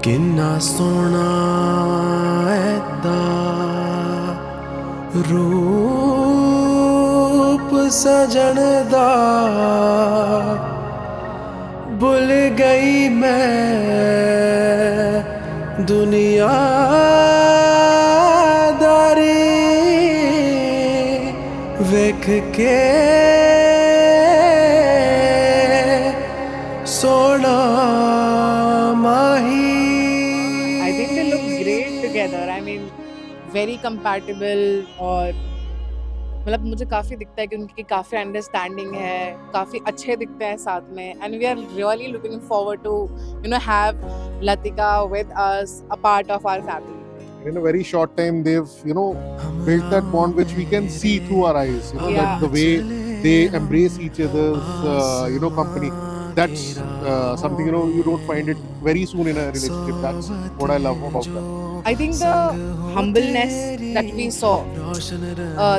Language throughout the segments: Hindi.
किन्ना सोना ऐदा रूप सजन दा भुल गई मैं दुनियादारी वेख के सोना माही। I think they look great together. I mean, very compatible और मतलब मुझे काफ़ी दिखता है कि उनकी काफ़ी अंडरस्टैंडिंग है, काफ़ी अच्छे दिखते हैं साथ में and we are really looking forward to have Latika with us, a part of our family. In a very short time they've built that bond which we can see through our eyes, Yeah. that the way they embrace each other's company, that's something you don't find it very soon in a relationship. That's what I love about them. I think the humbleness that we saw,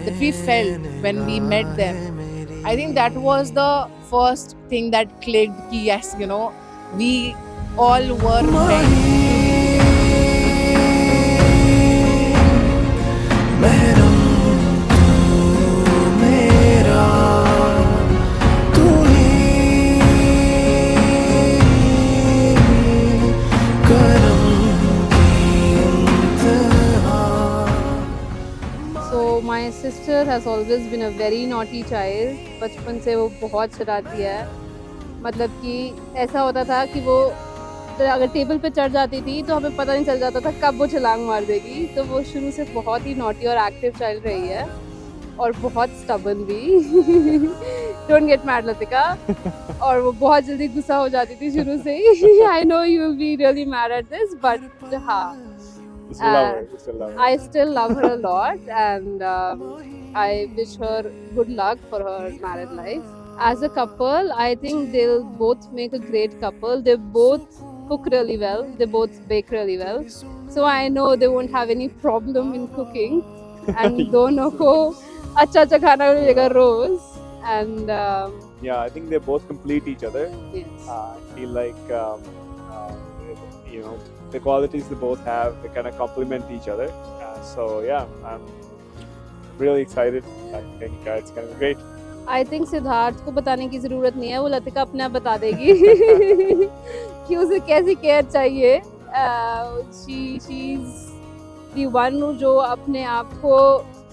that we felt when we met them, I think that was the first thing that clicked ki yes, we all were friends. महरम तू मेरा तू ही करम की इंतहा। So my sister has always been a very naughty child. बचपन से वो बहुत शरारती है। मतलब कि ऐसा होता था कि वो अगर टेबल पे चढ़ जाती थी तो हमें पता नहीं चल जाता था कब वो छलांग मार देगी। तो वो शुरू से बहुत ही नॉटी और एक्टिव चाइल्ड रही है और बहुत स्टबर्न भी। Don't get mad Latika. और वो बहुत जल्दी गुस्सा हो जाती थी शुरू से ही। I know you will be really mad at this but हाँ, I still love her a lot and I wish her good luck for her married life. As a couple, I think they'll both make a great couple. They both cook really well. They both bake really well. So I know they won't have any problem in cooking. And दोनों को अच्छा खाना मिलेगा रोज. And yeah, I think they both complete each other. yes. I feel like the qualities they both have, they kind of complement each other. So yeah, I'm really excited. I think it's going to be great. I think Siddharth को बताने की जरूरत नहीं है, वो लतिका अपने आप बता देगी कि उसे कैसी केयर चाहिए। she's the one जो अपने आप को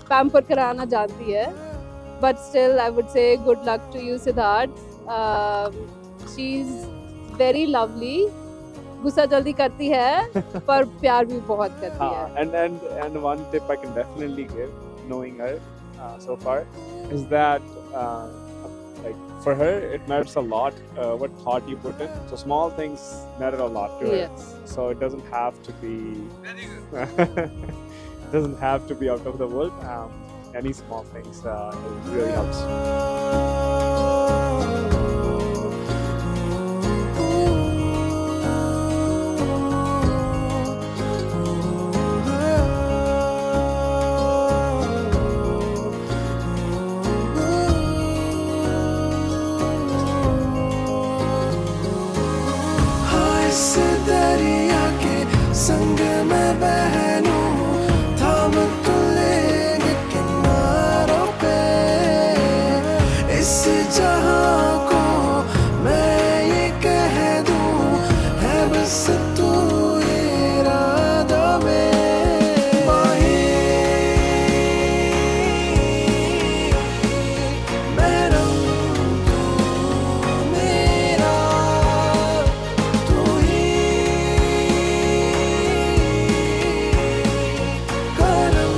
पैम्पर कराना जानती है। But still, I would say good luck to you, Siddharth. She's very lovely. गुस्सा जल्दी करती है पर प्यार भी बहुत करती है। And one tip I can definitely give, knowing her so far, is that like for her it matters a lot what thought you put in. So small things matter a lot to her. Yes. So it doesn't have to be doesn't have to be out of the world. Any small things it really helps. इस दरिया के संग में बहनूं थाम तो लेंगे किनारों पे। इस जहां को मैं ये कह दूं है बस तू इरादों में। माही महरम तू मेरा तू ही करम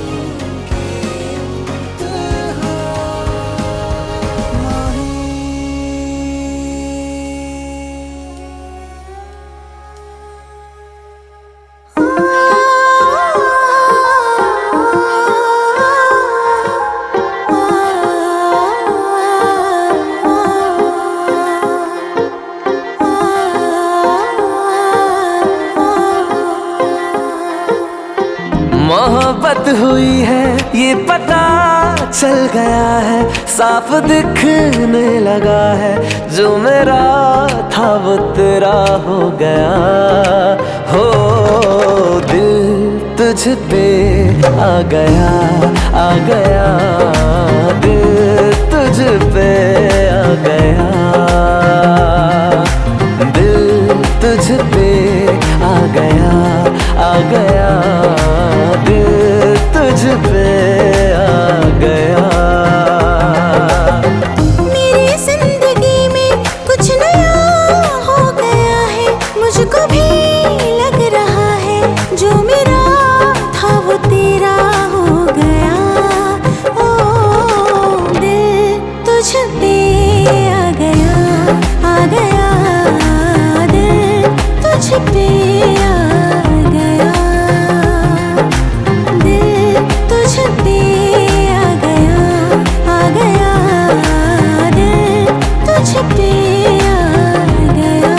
की इंतहा। माही मोहब्बत हुई है ये पता चल गया है, साफ दिखने लगा है, जो मेरा था वो तेरा हो गया हो। तुझ पे आ गया, आ गया, दिल तुझ पे आ गया, दिल तुझ पे आ गया, आ गया, दिल तुझ पे आ गया। मेरी जिंदगी में कुछ नया हो गया है, मुझको भी लग रहा है जो मेरा था वो तेरा हो गया। ओ दिल तुझ पे आ गया, आ गया, दिल तुझ पे आ गया, दिल तुझ पे आ गया, आ गया, दिल तुझ पे आ गया।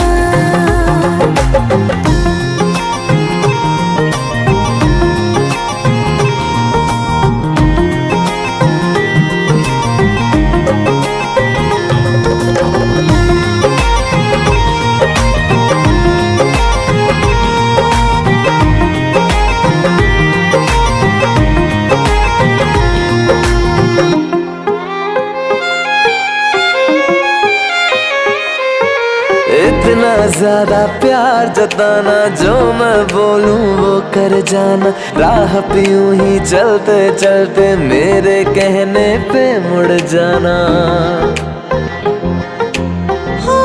इतना ज्यादा प्यार जताना, जो मैं बोलूं वो कर जाना, राह पे यूं ही चलते चलते मेरे कहने पे मुड़ जाना। हो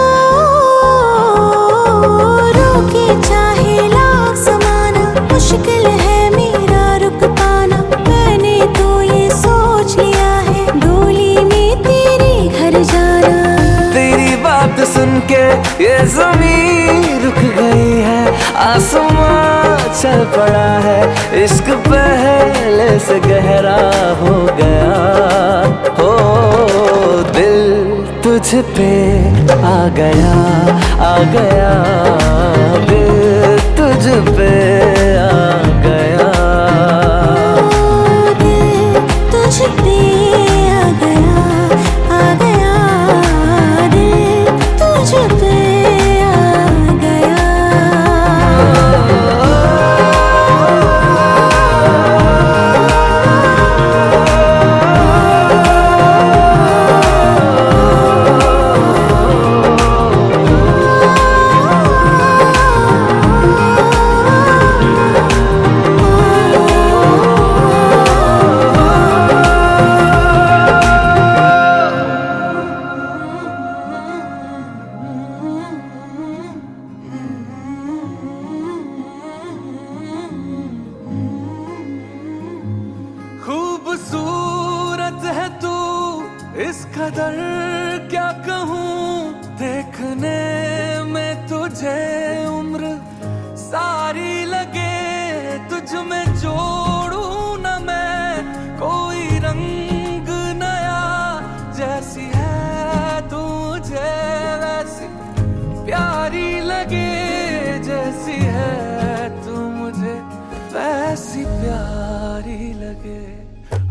रोके चाहे लाख ज़माना, मुश्किल है मेरा रुक पाना। मैंने तो ये सोच लिया है डोली में तेरे घर जाना। तेरी बात सुन के ये ज़मीन रुक गई है, आसमां चल पड़ा है, इश्क पहले से गहरा हो गया। हो दिल तुझ पे आ गया, आ गया, दिल तुझ पे आ गया। दिल तुझ पे आ गया, आ गया, दिल तुझ पे आ गया। खूबसूरत है तू इस कदर, क्या कहूँ देखने में तुझे उम्र सारी लगे, तुझ में जोड़ूं न मैं कोई रंग नया। जैसी है तू मुझे वैसी प्यारी लगे, जैसी है तू मुझे वैसी प्यारी लगे।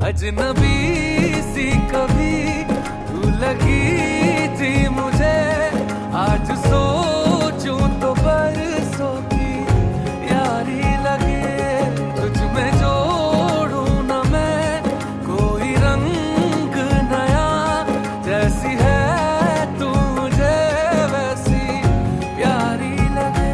अजनबी सी कभी तू लगी थी मुझे, आज सोचूं तो बरसों की यारी लगे। तुझ में जोड़ूं न मैं कोई रंग नया, जैसी है तू मुझे वैसी प्यारी लगे।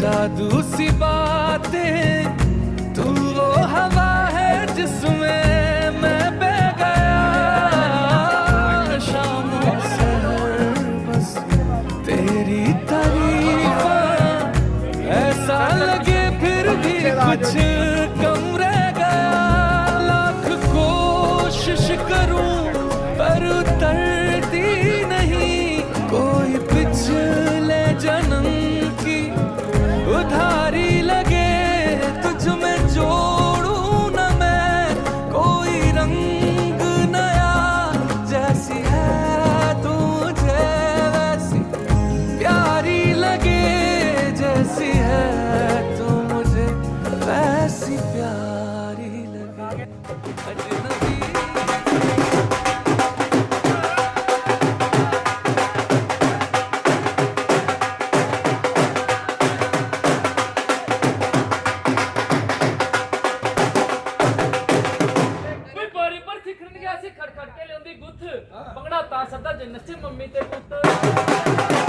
जादू सी बातें, तू वो हवा है जिसमें मैं बह गया। शामों से बस तेरी तारीफा, ऐसा लगे फिर भी कुछ कम रह गया। लाख कोशिश करूं पर उतरती नहीं कोई पिछले जन्म ਜੇ ਨੱਚੇ ਮੰਮੀ ਤੇ ਪੁੱਤ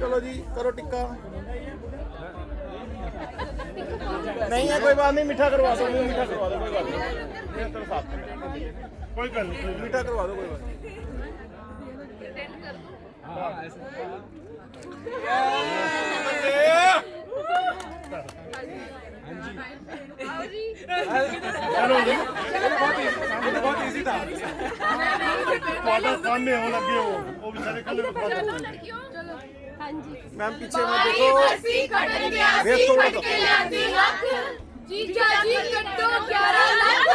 चलो जी करो टिक्का नहीं है कोई बात नहीं मीठा करवा दो मीठा करवा दो कोई बात नहीं चलो साथ कोई गल नहीं मीठा करवा दो कोई बात नहीं चलो जी बहुत इजी था क्वार्टर में हो लगे हो वो बेचारे कल मैम पीछे मत देखो वेट थोड़ा तो जीजा जी कट्टो 11 लाख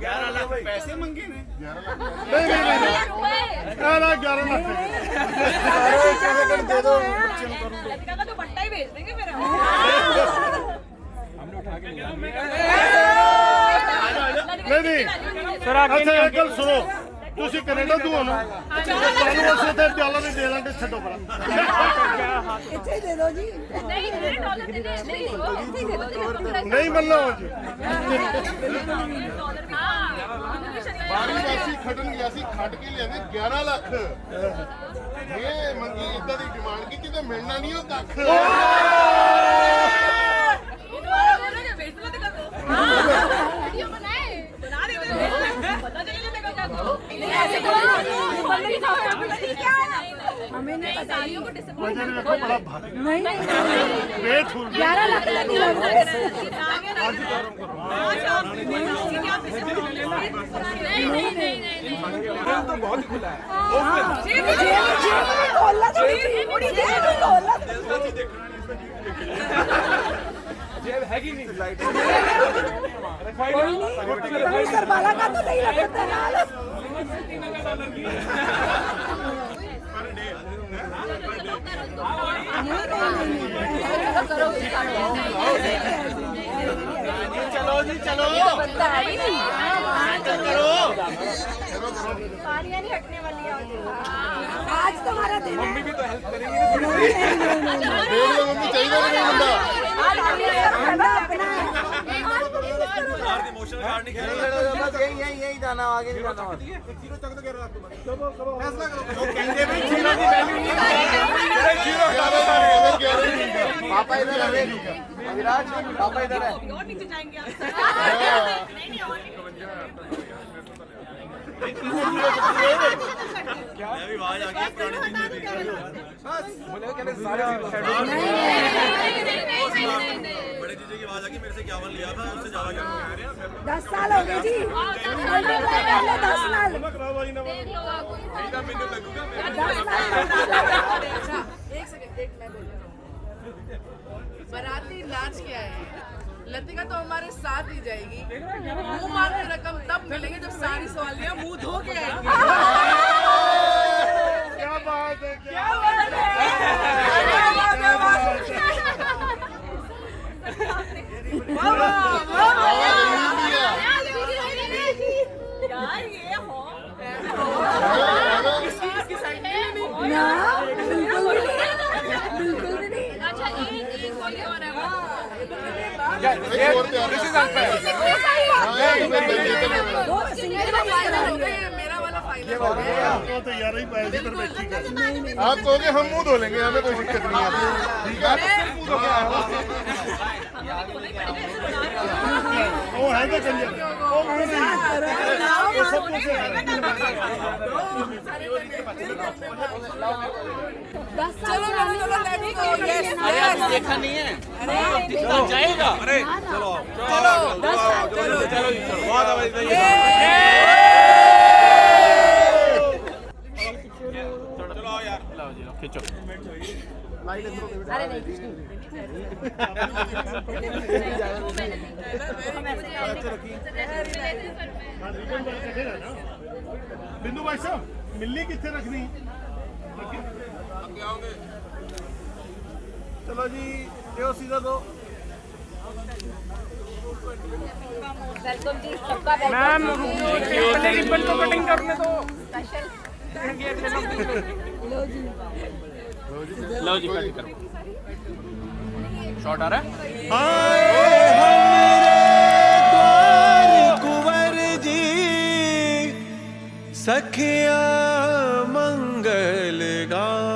11 लाख पैसे मंगे ने 11 लाख नहीं 11 लाख दे दो बच्चे को करूं लड़का का तो बट्टा ही भेज देंगे फिर हमने उठा के नहीं सर अच्छा एक गल सुनो ਤੁਸੀਂ ਕੈਨੇਡਾ ਤੋਂ ਆਉਣਾ ਤੁਹਾਨੂੰ ਉਸੇ ਤੇ ਡਾਲਰ ਦੇ ਦੇ ਦਾਂਗੇ ਛੱਡੋ ਪਰਾਂ ਇੱਥੇ ਦੇ ਦਿਓ ਜੀ ਨਹੀਂ ਡਾਲਰ ਦੇ ਨਹੀਂ ਇੱਥੇ ਹੀ ਦੇ ਦਿਓ ਨਹੀਂ ਮੰਨੋ ਜੀ ਡਾਲਰ ਹਾਂ ਬਾਰੀ ਵਾਸੀ ਖੜਨ ਗਿਆ ਸੀ ਖੱਟ ਕੇ ਲਿਆਵੇ 11 ਲੱਖ ਇਹ ਮੰਗੀ ਇਦਾਂ ਦੀ ਡਿਮਾਂਡ ਕੀ ਕਿਤੇ ਮਿਲਣਾ ਨਹੀਂ ਉਹ ਕੱਖ दोबारा बोलोगे वेट तो कर दो हां वीडियो बनाए बना दे पता चले देखो क्या को ऐसे करो बंद ही जाओ क्या हमें नहीं सालियों को डिसअपॉइंट देखो बड़ा भारी नहीं वेट फुल 11 लाख लगी लग रहा है आज नहीं तो बहुत ही खुला है जेब खोलना थोड़ी जेब खोलना जेब हैगी नहीं लाइट कोई सरबाला का तो नहीं लगता यार करो चलो जी चलो ये तो बनता है ही नहीं। करो पानियाँ नहीं हटने वाली है आज तुम्हारा दिन है। मम्मी भी तो हेल्प करेंगी ना मम्मी चाहिए नहीं बंदा आज बंदा अपना है। इमोशनल कार्ड नहीं खेलना बस यही जाना आगे नहीं जाना जीरो तक तो कह रहा तुम्हारा फैसला करो तो कहते भी जीरो की वैल्यू नहीं है जीरो हटा दो सारे पापा इधर है विराज पापा इधर है और नीचे जाएंगे आप। नहीं नहीं और मैं भी वहां जाके पुरानी चीजें देख रहा हूं मुझे कहने सारे बड़े चीजें की आवाज आ गई मेरे से 51 लिया था उससे ज्यादा क्या 10 साल हो गए जी। 10 साल कराओ भाई ना मेरा मेनू लगूगा एक सेकंड एक मैं बोल रहा हूँ। बाराती नाच के आए हैं, लतिका तो हमारे साथ ही जाएगी। मुंह मार के रकम तब मिलेगी जब सारी सवालियां मुंह धो के आएंगी। क्या बात है क्या यार ये हो इसकी साइड में नहीं। ना बिल्कुल भी नहीं। अच्छा एक कोई और है वो सिंगल में फाइनल हो गए। मेरा वाला फाइनल हो गया। वो तो यार ही पैसे पर बैठी कर आप कहोगे हम मुंह धो लेंगे हमें कोई दिक्कत नहीं है ठीक है वो है तो कंजर वो नहीं ये सब कुछ है 10 साल चलो लेट्स गो। यस अरे आप देखा नहीं है जितना जाएगा अरे चलो चलो चलो चलो बहुत आवाज नहीं है चलो यार लाओ जी खींचो अरे नहीं कुछ नहीं। बिंदु भाई साहब मिलनी कितने रखनी चलो जी दो सीधा दो वेलकम जी सबका वेलकम। पहले रिबन तो कटिंग करने दो स्पेशल लो जी कट करो शॉट आ रहा है कुंवर जी सखिया मंगल गाओ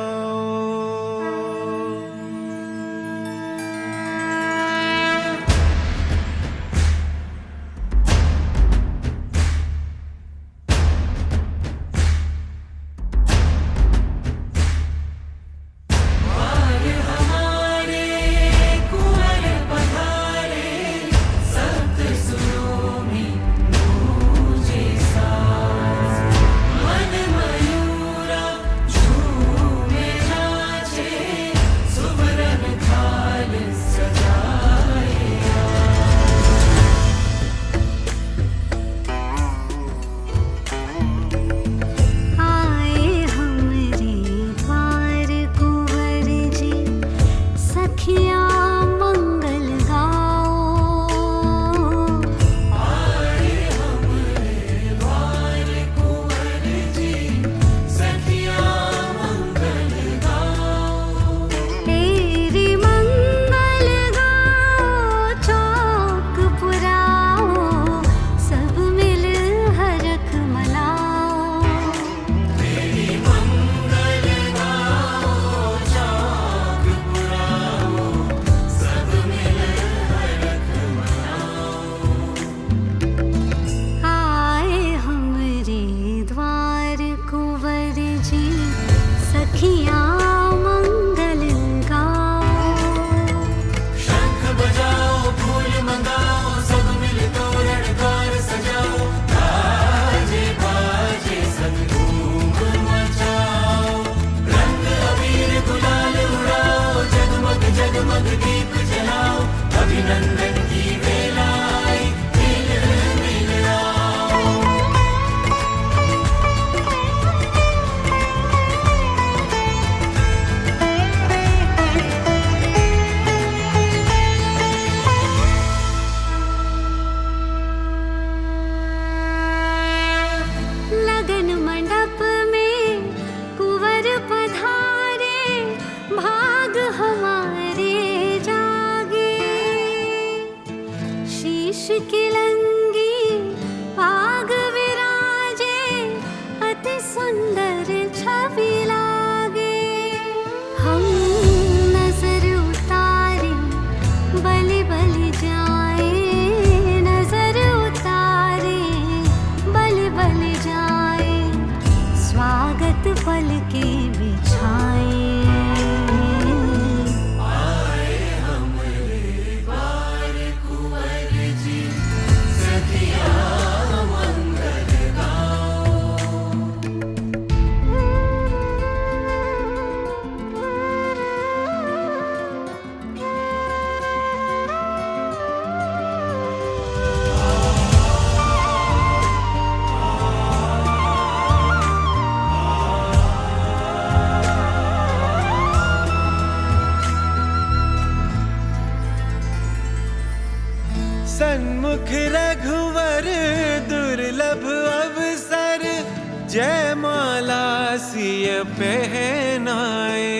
पहनाए।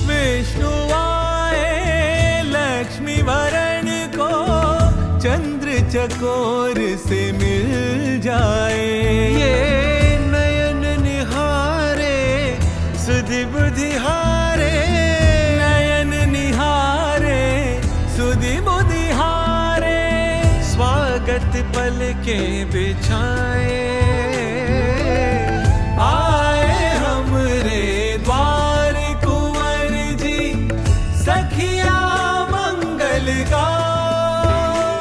विष्णु आए लक्ष्मी वरण को चंद्र चकोर से मिल जाए। ये नयन निहारे सुधि बुद्धि हारे, नयन निहारे सुधि बुद्धि हारे, स्वागत पल के बिछाए। आए हमरे द्वार कुंवर जी, सखिया मंगल गाओ।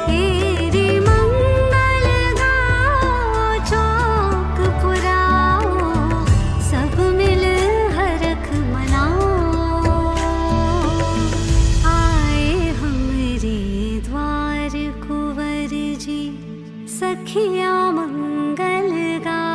तेरी मंगल गाओ, चौक पुराओ, सब मिल हरख मनाओ। आए हमरे द्वार कुंवर जी, सखिया मंगल गाओ।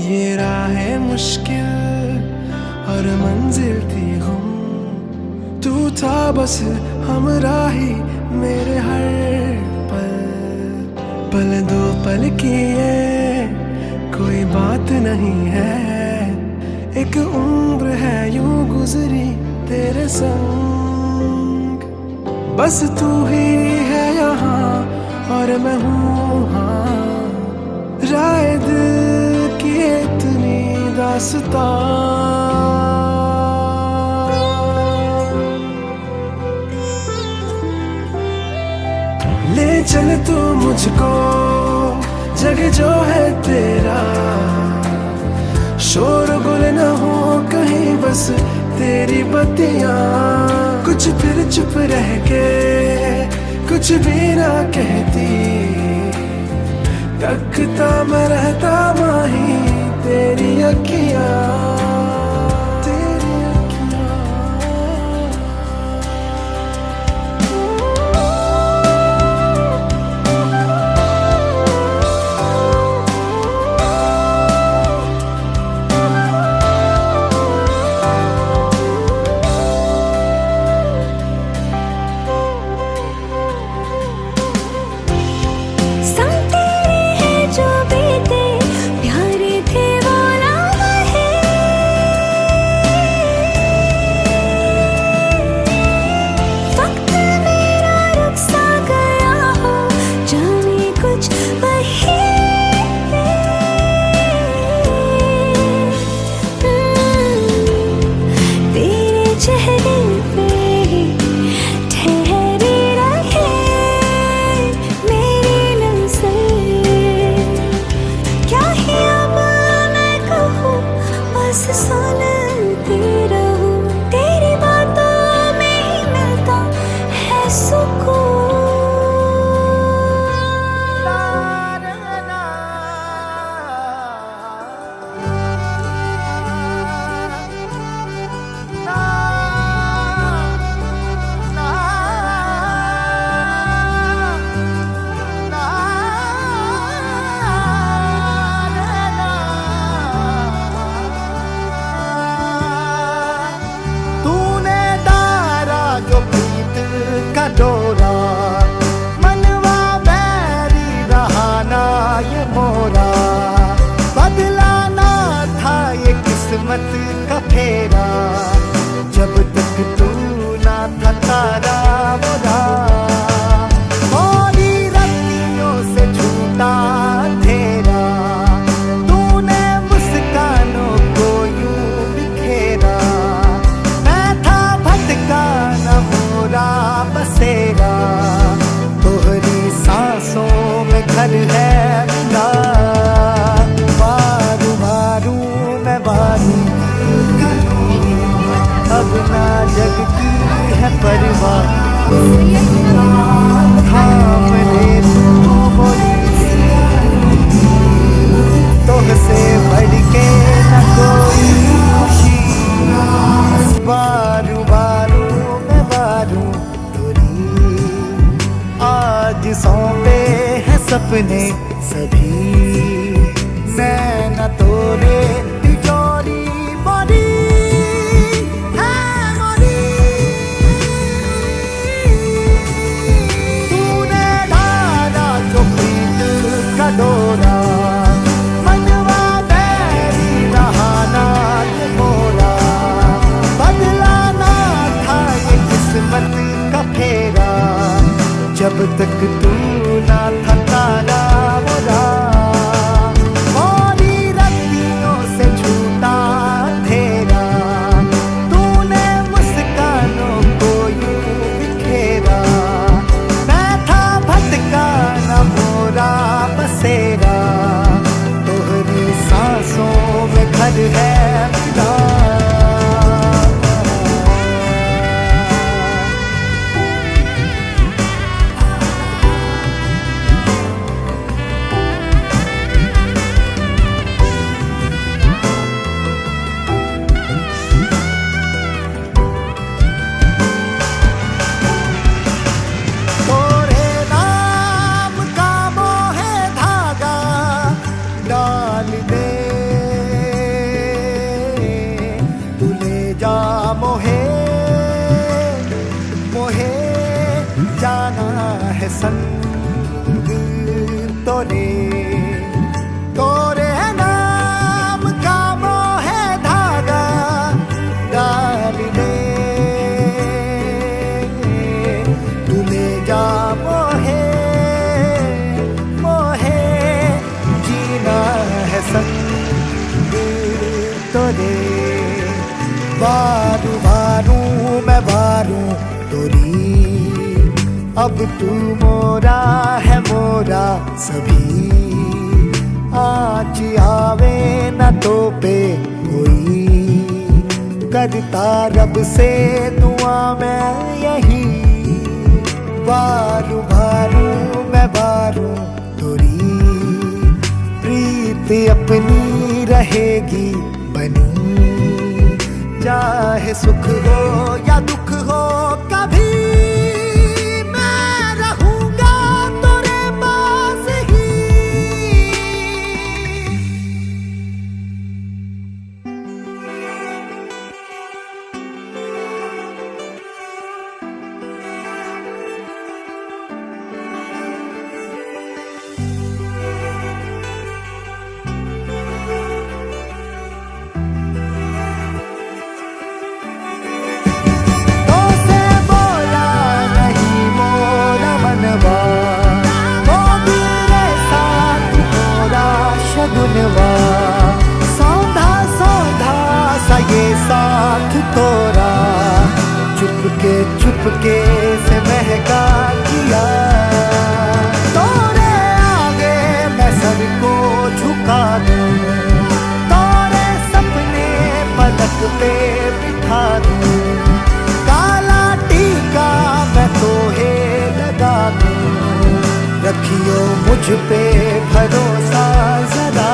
ये राहें मुश्किल और मंजिल थी गुम, तू था बस हमराही मेरे हर पल। पल दो पल की ये कोई बात नहीं है, एक उम्र है यूं गुजरी तेरे संग। बस तू ही है यहाँ और मैं हूँ हाँ, राय दिल की इतनी दास्तां। ले चल तू मुझको जग जो है तेरा, शोरगुल न हो कहीं बस तेरी बत्तियां। कुछ फिर चुप रह के कुछ भी ना कहती, तकता मैं रहता माही तेरी अखियां, तेरी अखियां। किस्मत का फेरा, जब तक तू ना था तारा मोरा। मोरी रत्तियों से झूठा अंधेरा, तूने मुस्कानों को यूं बिखेरा। मैं था भटका ना जग की है परवाह थाम ले तू मोरी तुझसे बढ़ के न कोई खुशी बारू बारू मैं बारू तोरी आज सौंपे हैं सपने सभी नैना तोरे तिजोरी मोरी है मोरी तूने डाला जो प्रीत का डोरा मनवा बैरी रहा नाथ मोरा बदलाना था ये किस्मत का फेरा जब तक तू ना था तारा मोरा मोरी रत्तियों से छूटा अंधेरा तूने मुस्कानों को यूं बिखेरा मैं था भटका न मोरा बसेरा तोहरी सांसों में घर है मेरा तोरे नाम का मोहे धागा डाल दे तू ले जा मोहे मोहे जाना है संग तोरे तोरे नाम का मोहे धागा डाल दे तू ले जा मोहे मोहे जीना है संग तोरे बारू बारू मैं बारू तोरी अब तू मोरा है मोरा सभी आज आवे न तो पे कोई करता रब से दुआ मैं यही बारू बारू मैं बारू तोरी प्रीत अपनी रहेगी बनी चाहे सुख हो या दुख हो कभी मैं रहूंगा तेरे पास ही तो से बोला नहीं मोरा मनवा मोदी रे साथ मोरा शगुनवा सौधा सौधा सा ये साथ तोरा चुपके से महका किया तोरे आगे मैं सर को झुका दूं तोरे सपने पलक पे बिठा दूं काला टीका मैं तोहे लगा दूं रखियो मुझ पे भरोसा जरा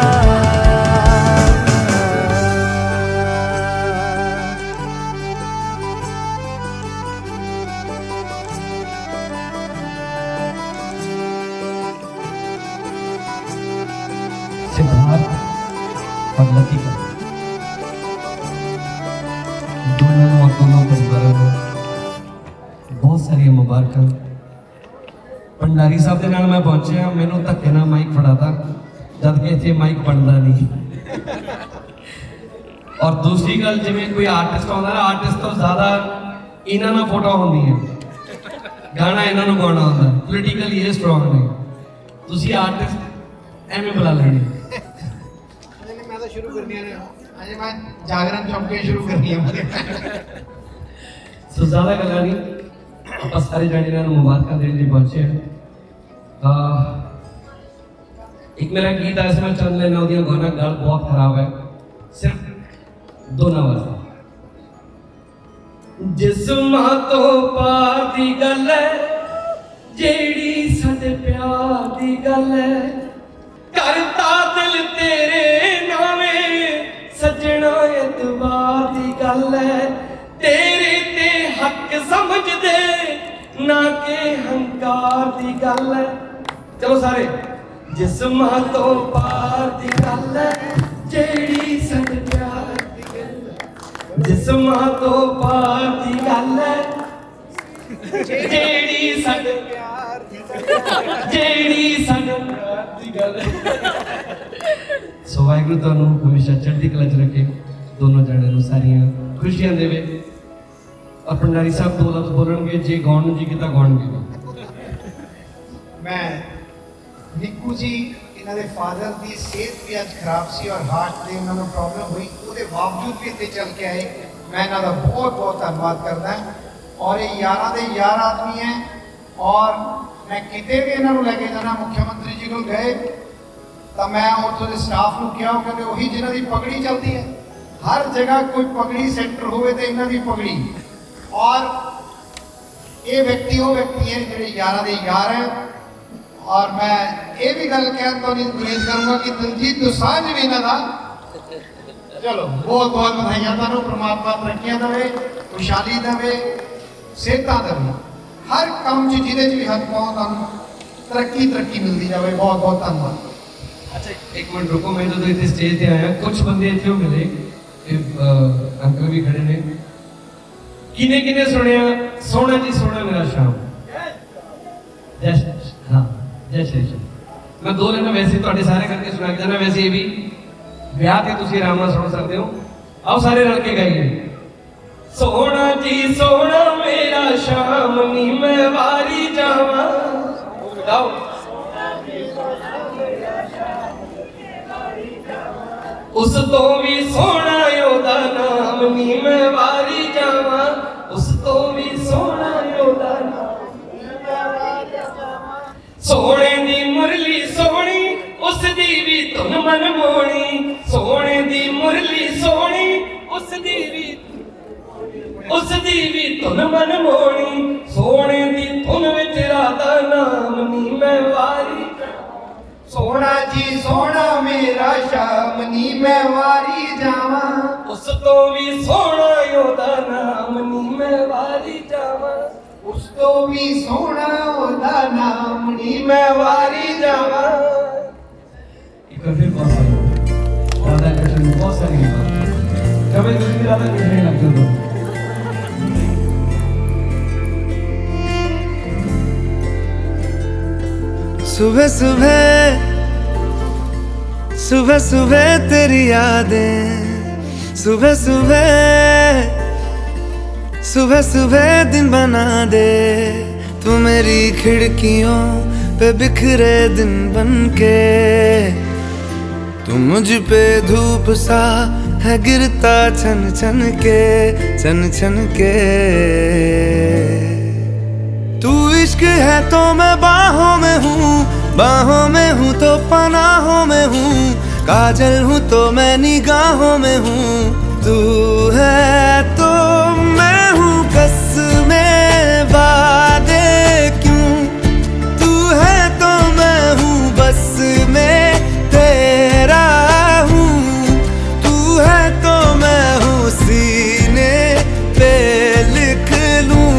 सिद्धार्थ और लतिका दोनों और दोनों परिवारों को बहुत सारी मुबारक भंडारी साहब के नाल मैं पहुंचे मैनू धक्के नाल माइक फड़ाता जबकि इतने माइक बनता नहीं और दूसरी गल जिवें कोई आर्टिस्ट आता ना आर्टिस्ट तो ज्यादा इन्हां नाल फोटो होंदी है गाना इन्हां नूं गाना होंदा पोलिटिकली ये स्ट्रांग ने तुसी आर्टिस्ट एवें बुला लेने मैं तो शुरू करनी है अजे मैं जागरण चौकियां शुरू करनी है सो ज़्यादा गल्लां नहीं ਆਪਾਂ ਸਾਰੇ ਜਾਣੇ ਇਹਨਾਂ ਨੂੰ ਮੁਬਾਰਕਾਂ ਦੇਣ ਲਈ ਪਹੁੰਚੇ ਹਾਂ ਇੱਕ ਮੇਰਾ ਗੀਤ ਹੈ इसमें चंद लेना ਉਹਦੀਆਂ ਗਾਣਾ ਗਲ बहुत खराब है सिर्फ दोनों वास्ते जिस्मां तो पार दी गल है जेड़ी साडे प्यार दी गल है करता दिल तेरे नावे सजना एतबार दी गल है तेरे ते हक समझ दे ना के हंकार दी गल है चलो सारे जिस्मां तो पार दी गल है जेड़ी साडे प्यार दी गल है जिस्मां तो पार दी गल है जेड़ी साडे प्यार दी गल है सो वाहिगुरू तुहानू हमेशा चढ़दी कला च रखे दोनों जणिਆਂ ਨੂੰ ਸਾਰੀਆਂ खुशियां देवे अपने नारी साहब दो लफ्ज बोलणगे जे गाउण जी किता गाउणगे मैं निक्कू जी इन्हां दे फादर दी सेहत भी अज खराब सी और हार्ट दे उन्हां नूं प्रॉब्लम हुई ਉਹਦੇ बावजूद भी इत्थे चल के आए मैं इन्हां दा बहुत बहुत धन्नवाद करदा और ये यारां दे यार आदमी हैं और मैं किते भी इन्हां नूं लेके जाना मुख्यमंत्री जी कोल गए तो मैं उत्थों दे स्टाफ नूं किहा ਉਹ ਕਹਿੰਦੇ ਉਹੀ जिन्हां दी पगड़ी चलती है हर जगह कोई पगड़ी सेंटर होवे तो इन्हां दी पगड़ी और ये व्यक्ति वो व्यक्ति है जो यारा दे यार है और मैं ये भी गल कह तो नहीं गुरेज करूंगा कि दिलजीत दोसांझ भी इन्हां दा चलो बहुत बहुत बधाइयां तुहानूं परमात्मा तरक्कियां देवे खुशहाली देवे सेहतां देवे हर काम च जिहदे च भी हथ पाओ तुहानूं तरक्की मिलती जाए बहुत बहुत धन्यवाद अच्छा एक मिनट रुको मैं तो इतने स्टेज पे आया कुछ बंदे इतने मिले अंकल भी खड़े ने किने किने सुनिया सोना जी सोना मेरा शाम जय हाँ जय श्री श्याम मैं दो लाइन वैसे थोड़े सारे करके सुना के देना वैसे ये भी ब्याह के तुसी आराम नाल सुन सकते हो आओ सारे रल के गाइए सोना जी सोना मेरा शाम नी मैं वारी जावा गाओ उस तो भी सोना योदा नाम नी मैं वारी जावा उस तो भी सोना योदा नाम सोने दी मुरली सोनी उस दी भी धुन मन मोनी सोने दी मुरली सोनी उस दी भी धुन मन मोनी सोने दी धुन विच राधा नाम नी मैं वारी सोना जी सोना मेरा शाम नी मैं वारी जावा उस तो भी सोना योदा नाम नी मैं वारी जावा उस तो भी सोना ओदा नाम नी मैं वारी जावा एक बार फिर बहुत सारी राधा कृष्ण बहुत सारी बात कभी दूसरी राधा कृष्ण लगते हो सुबह सुबह सुबह तेरी यादें सुबह सुबह दिन बना दे तू मेरी खिड़कियों पे बिखरे दिन बनके तू मुझ पे धूप सा है गिरता छन छन के तू इश्क है तो मैं बाहों में हूँ तो पनाहों में हूँ काजल हूँ तो मैं निगाहों में हूँ तू है तो मैं हूँ कसमें वादे क्यों तू है तो मैं हूँ बस में तेरा हूँ तू है तो मैं हूँ सीने पे लिख लूँ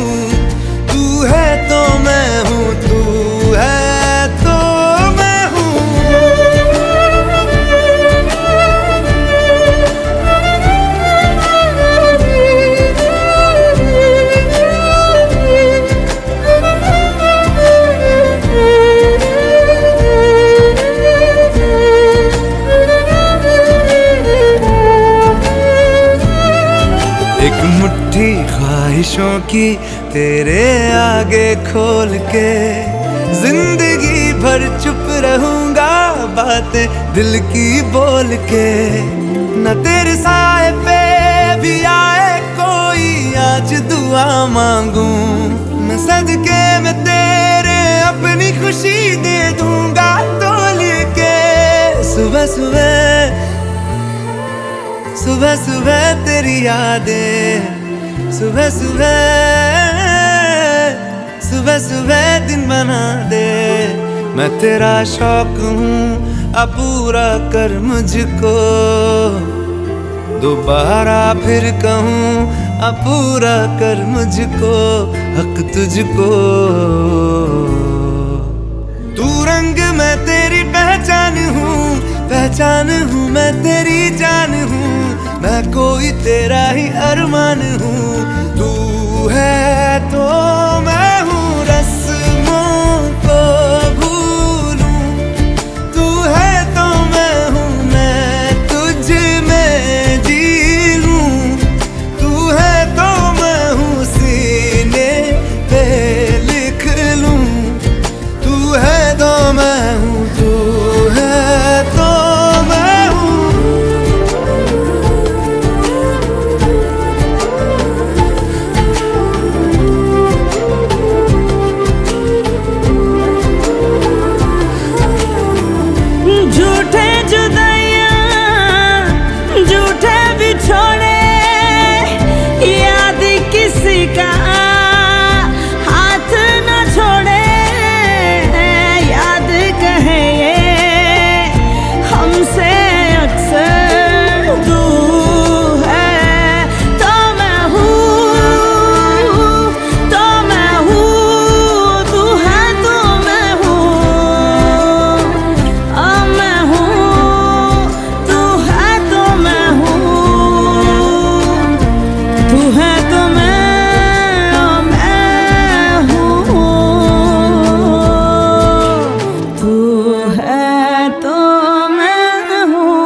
तू है तो मैं हूँ तू है तो मैं हूँ एक मुट्ठी ख्वाहिशों की तेरे आगे खोल के जिंदगी भर चुप रहूंगा बातें दिल की बोल के न तेरे साए पे भी आए कोई आज दुआ मांगू मैं सदके में तेरे अपनी खुशी दे दूंगा तोल के सुबह सुबह तेरी यादें सुबह सुबह सुबह सुबह दिन बना दे, मैं तेरा शौक हूँ अब पूरा कर मुझको, दोबारा फिर कहूँ अब पूरा कर मुझको, हक तुझको। तू रंग मैं तेरी पहचान हूँ मैं तेरी जान हूँ, मैं कोई तेरा ही अरमान हूँ। तू है तो मैं हूँ रस्मों को भूलूं, तू है तो मैं हूँ मैं तुझ में जी लूं, तू है तो मैं हूँ सीने पे लिख लूं, तू है तो मैं हूँ, तू है तो मैं हूँ। झूठे जुदाइयां झूठे बिछोड़े, याद किसी का हाथ न छोड़े, याद कहे ये हमसे अक्सर तू है तो मैं हूँ, तो मैं हूँ, तू है तो मैं हूँ, मैं हूँ, तू है तो मैं हूँ, तू है तो मैं हूँ, तू है तो मैं हूँ।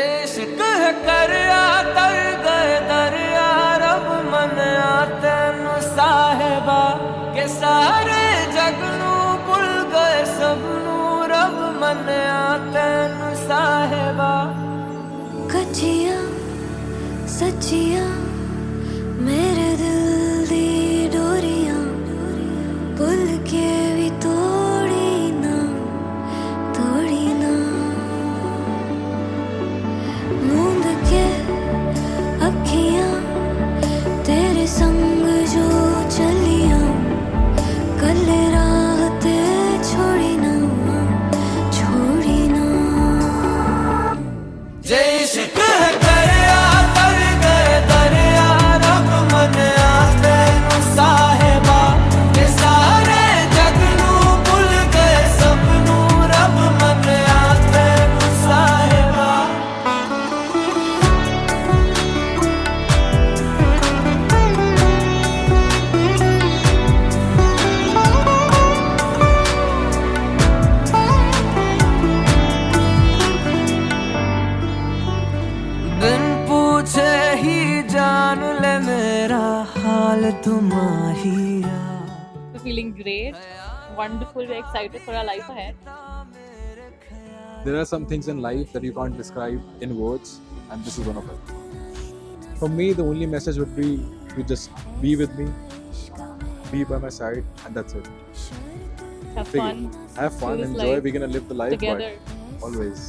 इश्क है करया तर गए दरिया, रब मनिया तेनू साहिबा, के सारे जग नू भुल गए सबनू, रब मनिया तेनू साहिबा। कच्चियां सच्चियां मेरे दिल दी डोरियां, भुल के भी तोड़ी ना मूंद के अखियां तेरे संग जो चलियां, कल राह ते छोड़ी ना जे इश्क है करया तर गए दरिया, रब मनिया तेनू साहिबा, के सारे जग नू भुल गए सबनू, रब मनिया तेनू साहिबा। बिन पूछे ही जान ले मेरा हाल तुम्हारिया। Feeling great, wonderful, very excited for our life ahead. There are some things in life that you can't describe in words, and this is one of it. For me, the only message would be to just be with me, be by my side, and that's it. Have fun. Have fun, Do this enjoy. life We're gonna live the life, together. but always.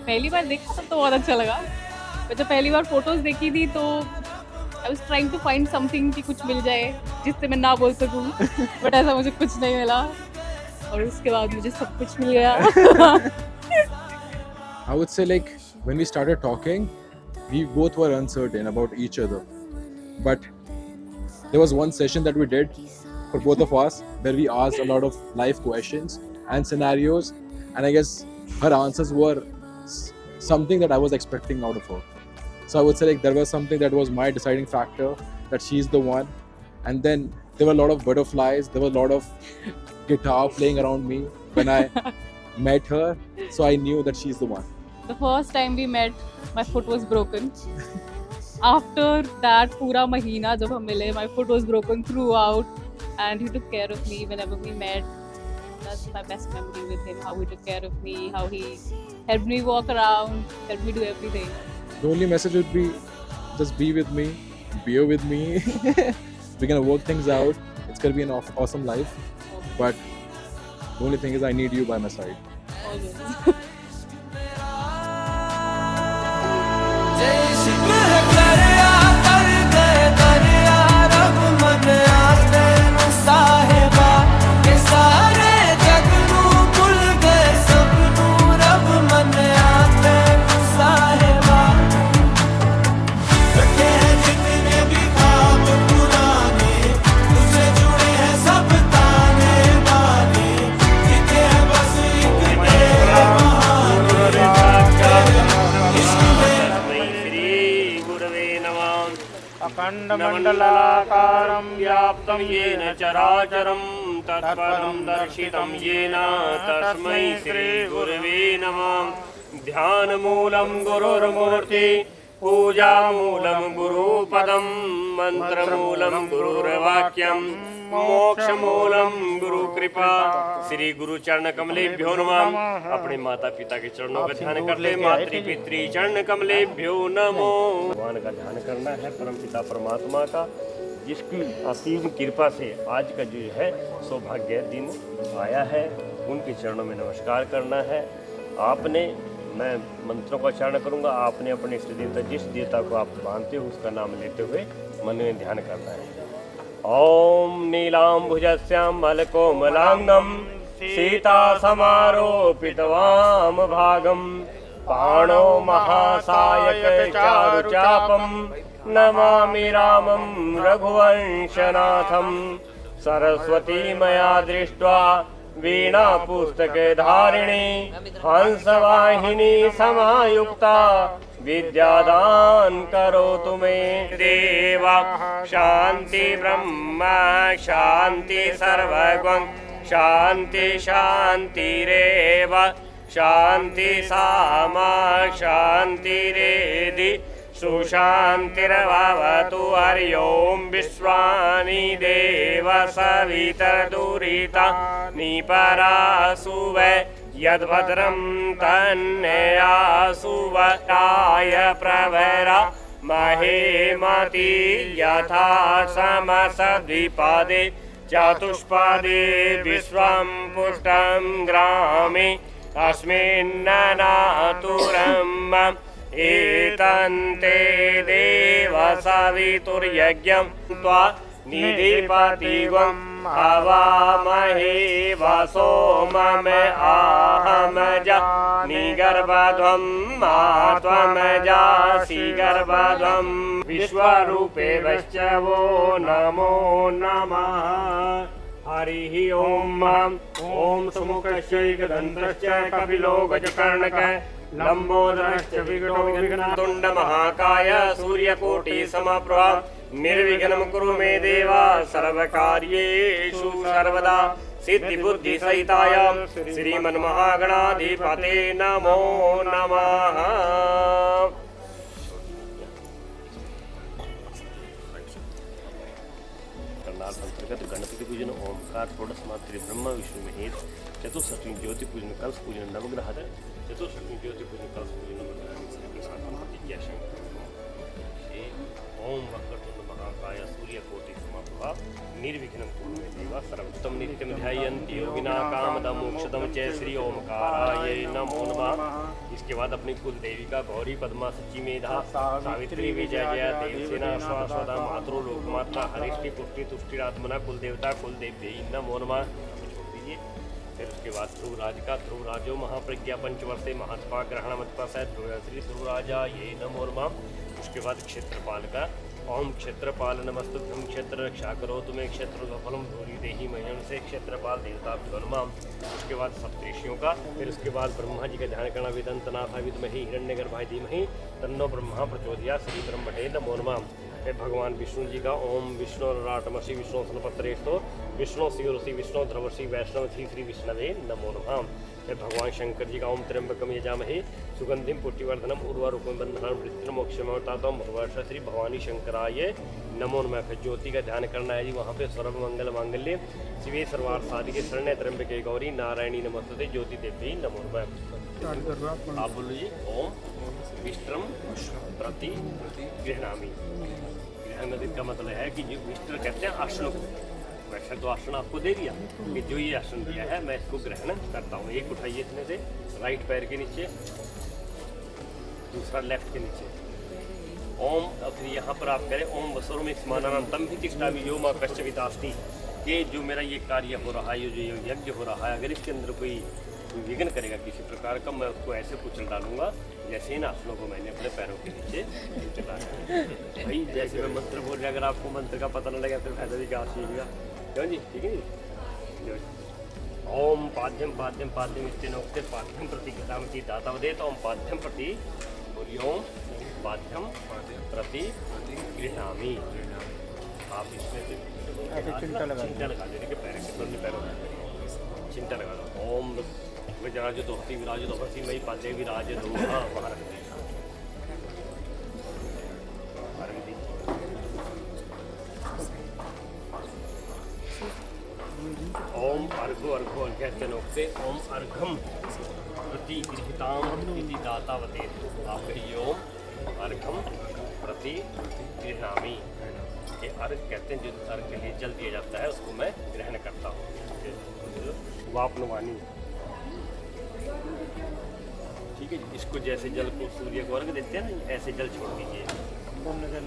पहली बार देखा तब तो बहुत अच्छा लगा, मैं जब पहली बार फोटोज देखी थी तो I was trying to find something कि कुछ मिल जाए जिससे मैं ना बोल सकूं, बट ऐसा मुझे कुछ नहीं मिला और उसके बाद मुझे सब कुछ मिल गया। I would say, like, when we started talking, we both were uncertain about each other. But there was one session that we did for both of us where we asked a lot of life questions and scenarios, and I guess her answers were something that I was expecting out of her. So I would say, like, there was something that was my deciding factor, that she's the one. And then there were a lot of butterflies, there were a lot of guitar playing around me when I met her, so I knew that she's the one. The first time we met, my foot was broken. After that पूरा महीना जब हम मिले, my foot was broken throughout, and he took care of me whenever we met. that's my best memory with him. How he took care of me, how he helped me walk around, helped me do everything. The only message would be just be with me, bear with me. We're gonna work things out. It's gonna be an awesome life. But the only thing is, I need you by my side. Always. अखण्डमण्डलाकारं व्याप्तं येन चराचरं तत्पदं दर्शितं येन तस्मै श्रीगुरवे नमः। ध्यानमूलं गुरुर्मूर्ति, पूजामूलं गुरुपदं, मंत्रमूलं गुरुर्वाक्यं, मोक्षमूलं गुरुकृपा। श्री गुरु चरण कमलेभ्यो नमः। अपने माता पिता के चरणों का ध्यान कर ले। मातृ पितृ चरण कमलेभ्यो नमो। भगवान का ध्यान करना है, परम पिता परमात्मा का, जिसकी असीम कृपा से आज का जो है सौभाग्य दिन आया है, उनके चरणों में नमस्कार करना है। आपने, मैं मंत्रों का उच्चारण करूंगा, आपने अपने इष्ट देवता, जिस देवता को आप मानते हो उसका नाम लेते हुए मन में ध्यान करना है। ओम नीलांबुजस्याम मलकोमलांगम सीता समारोपितवाम भागम पाणो महासायक चारुचापम नमामि रामं रघुवंशनाथम। सरस्वती मया दृष्ट्वा वीणा पुस्तक धारिणी हंसवाहिनी समायुक्ता विद्यादान करोतु मे देवा। शांति ब्रह्म शांति सर्वगं शांति शांतिरेव शांति सामा शांतिरेधि सुशांतिर्भवतु। हरि ओम विश्वानि देव सवितर्दुरिता निपरासु वै यद्भद्रं तन्नयासु वटाय प्रवरा महेमति यथा समसद्विपादे चतुष्पादे विश्वं पुष्टं ग्रामे अस्मिन्ननातुरम् एतन्ते देव सवितुर्यज्ञं त्वा निधिपतिगं हवामहे वसो मम आहमजा निगर्भध्वं त्वं जासि गर्भध्वं विश्वरूपे वैश्चवो नमो नमः। हरिः ओम। ओम सुमुखश्चैकदन्तश्च कपिलो गजकर्णकः लंबोदरश्च विकटो विघ्नतुण्ड महाकाय सूर्यकोटि समप्रभा निर्विघ्नं कुरु मे देवा सर्वकार्येषु सर्वदा। सिद्धि बुद्धि सहिताय श्रीमन्महागणाधिपते नमो नमः। अंतर्गत गणपति पूजन, ओमकार, षोडश मात्र ब्रह्म विष्णु महेश, चतुष्षष्ठी ज्योति पूजन, कलश पूजन, नवग्रह चतुष्षष्ठी ज्योति पूजन, कलश पूजन, ओम वक्रतुंड महाकाय सूर्यकोटि समप्रभा निर्विघ्नं कुरु मे देवा सर्वोत्तम नित्यं ध्यायन्ति योगिना कामदं मोक्षदं च श्री ओमकाराय नमो नमः। इसके बाद अपनी कुल देविका गौरी पद्मा सची मेधा सावित्री विजय जया देवसेना स्वास्वदा मातृ लोकमाता हरिष्टि पुष्टि तुष्टिरात्मना कुल देवता कुल देवी नमो नमः। छोड़ दीजिए। फिर उसके बाद ध्रुवराज का ध्रुवराजो महाप्रज्ञा पंचवर्षे महात्मा ग्रहण मतपस श्री ध्रुवराजा ये नमो नमः। उसके बाद क्षेत्रपाल का ओम क्षेत्रपाल नमस्तुभ्यं क्षेत्र रक्षा करो तुम्हें क्षेत्र फलम धूरी देही महिण से क्षेत्रपाल देवता नमः। उसके बाद सप्तऋषियों का, फिर उसके बाद ब्रह्मा जी का ध्यान करना विदंतनाथा विद्महे हिरण्यगर्भाय धीमहि तन्नो ब्रह्मा प्रचोदयात् श्री ब्रह्मणे नमो नमः। फिर भगवान विष्णु जी का ओम विष्णु राटमसी विष्णु सनपत्रेष्ठो विष्णु शिवऋषि विष्णु ध्रुवसी वैष्णव श्री विष्णवे नमो नमः। फिर भगवान शंकर जी का ओम त्र्यंबकम यजामहे सुगंधिम पुष्टिवर्धनम उर्वारुकम बंधनान वृत्तिम मोक्षमवतातम वर्षा श्री भवानी शंकराय नमो नमः। फिर ज्योति का ध्यान करना है जी वहाँ पे। सर्व मंगल मांगल्य शिवे सर्वार्थ साधिके शरण्य त्र्यंबके गौरी नारायणी नमस्ते ज्योति देवी नमो नमः। आप बोलो जी ओम विष्त्रम प्रति गृह्णामि। गृह्णामि का मतलब है कि जो विष्टर कहते हैं आसन को। वैसे तो आसन आपको दे दिया कि जो ये आसन दिया है मैं इसको ग्रहण करता हूँ। एक उठाइए इसमें से राइट पैर के नीचे, दूसरा लेफ्ट के नीचे। ओम अब फिर यहाँ पर आप करें ओम वसुरम स्मानानंतम भी तिष्ठामि यो मां कश्चिदास्ति। कि जो मेरा ये कार्य हो रहा है, ये जो यज्ञ हो रहा है, अगर इसके अंदर कोई विघ्न करेगा किसी प्रकार का, मैं उसको ऐसे कुचल डालूंगा जैसे इन आसनों को मैंने अपने पैरों के नीचे चला भाई। जैसे मैं मंत्र बोल रहा, अगर आपको मंत्र का पता न लगा तो फायदा भी क्या सीखेगा, क्यों जी? ठीक है जी। ओम पाद्यम पाद्यम पाद्यम इत्तेनोक्ते पाद्यम प्रति गतामति दातावदेत। ओम पाद्यम प्रति ओम पाद्यम प्रति गृह्णामि। आप इसमें से चिंता लगा देने के पैर के दोनों पैरों में चिंता लगा दो। ओम विराज दोहती विराज दोहती मई पाते विराज दोहा बाहर ओम अर्घो अर्घो अर्घ्य नोक्ते ओम अर्घम प्रति गृहीताम इति दातावते। आप कहिए ओम अर्घम प्रति गृह्णामि। ये अर्घ कहते हैं जो अर्घ के लिए जल दिया जाता है उसको मैं ग्रहण करता हूँ। वापनवानी, ठीक है। इसको जैसे जल को सूर्य को अर्घ देते हैं ना, ऐसे जल छोड़ दीजिए,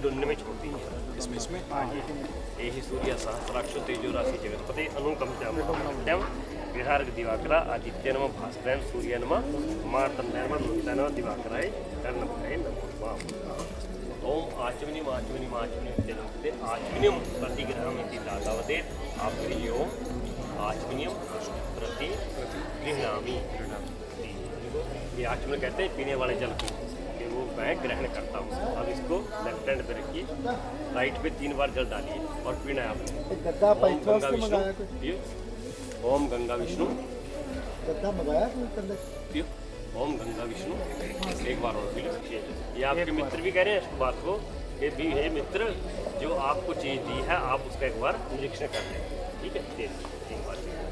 डुन्न में छोड़ दीजिए। इसमें हाँ जी। यही सूर्य सहस्राक्षो तेजो राशि जगतपते अनुकंपम विहार्घ दिवाकरा आदित्य नम भास्कर सूर्य नम मार्तंड नम नूतन नम दिवाकराय कर्णभय नमो। ओम आचमनीम आचमनीम आचमनीम आचमनीम प्रतिग्रहम इति दातावते। आप कहिए ओम आचमनीम प्रति गृह्णामि। ये आचमन कहते हैं पीने वाले जल को, कि वो मैं ग्रहण करता हूँ। अब इसको लेफ्ट हैंड पे रखिए, राइट पे 3 बार जल डालिए और पीना है आपने। ओम गंगा विष्णु ओम गंगा विष्णु ओम गंगा विष्णु। एक बार और पी लीजिए। ये आपके मित्र भी कह रहे हैं इस बात को कि भी हे मित्र, जो आपको चीज़ दी है आप उसका एक बार निरीक्षण कर लें। ठीक है,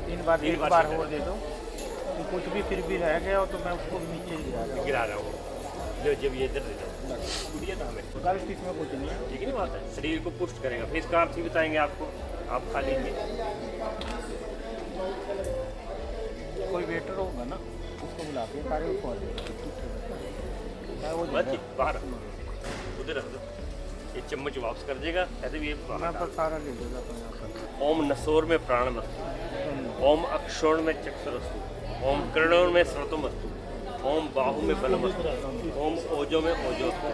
3 बार एक बार और दे दो। कुछ भी फिर भी रह गया हो तो मैं उसको नीचे गिरा रहा हूँ। जब ये इधर दे दो था हमें इसमें कुछ नहीं है। ठीक है ना बात है, शरीर को पुष्ट करेगा। फिर इसका अर्थ ही बताएंगे आपको, आप खा लीजिए। कोई वेटर होगा ना, उसको बुला के सारे उसको बाहर उधर रख दो। ये चम्मच वापस कर देगा, ऐसे भी ये सारा ले लेगा। ओम नसोर में प्राणमस्तु, ओम अक्षोण में चक्षुरस्तु, ओम कर्णों में श्रोतमस्तु, ओम बाहु में बलमस्तु, ओम ओजो में ओजोस्तु,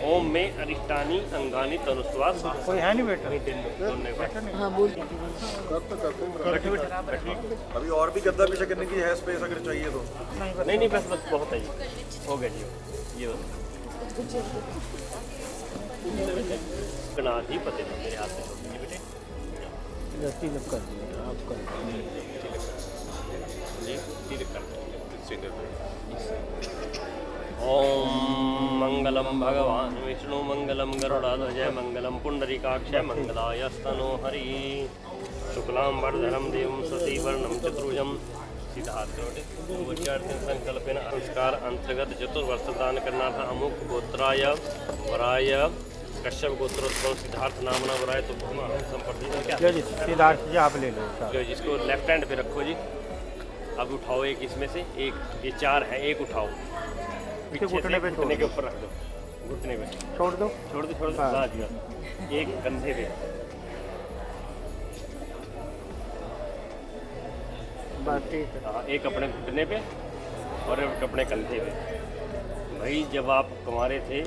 ओम में अरिष्टानी अंगानी तनुस्वास। कोई है नहीं बेटा? हाँ बोल। अभी और भी गद्दा पीछे करने की है स्पेस अगर चाहिए तो। नहीं बस बहुत है जी, हो गया जी। ये बस गणाधिपति मेरे हाथ में छोड़ दीजिए बेटे। तिलक कर दीजिए आप, कर ओम मंगलम भगवान विष्णु मंगलम गरुड़ध्वज मंगलम पुंडरीकाक्ष मंगलायस्तनो हरि शुक्लां वरदहरं देवं शशिवर्णं चतुर्भुजं। सिद्धार्थ संकल्पेन संस्कार अंतर्गत चतुर्वर्ष दान करना था। अमुक गोत्राय वराय कश्यप गोत्रोत्सव सिद्धार्थ नामना वराय तो संप्रति क्या सिद्धार्थ जी आप ले लो। जिसको लेफ्ट हैंड पे रखो जी। अब उठाओ एक इसमें से, एक ये 4 है, एक उठाओ पीछे घुटने के ऊपर रख दो, घुटने पे छोड़ दो। हाँ जी। एक कंधे पे, बस ठीक है। हाँ, एक अपने घुटने पे और एक अपने कंधे पे। भाई जब आप कुंवारे थे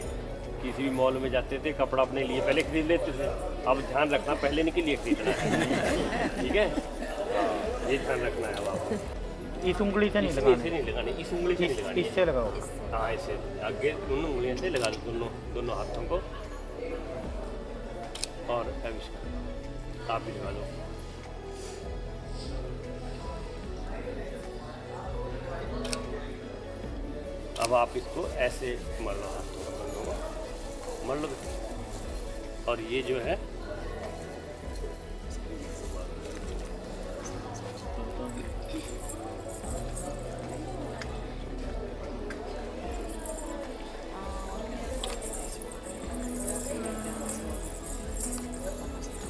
किसी भी मॉल में जाते थे, कपड़ा अपने लिए पहले खरीद लेते थे। अब ध्यान रखना पहले नहीं के लिए खरीदना है। ठीक है, ये ध्यान रखना है। अब इस उंगली से नहीं लगानी, इस उंगली से नहीं लगानी, इससे लगाओ। हाँ ऐसे आगे दोनों उंगलियों से लगा दो, दोनों हाथों को। और आप भी लगा दो। अब आप इसको ऐसे मल लो, मल लो। और ये जो है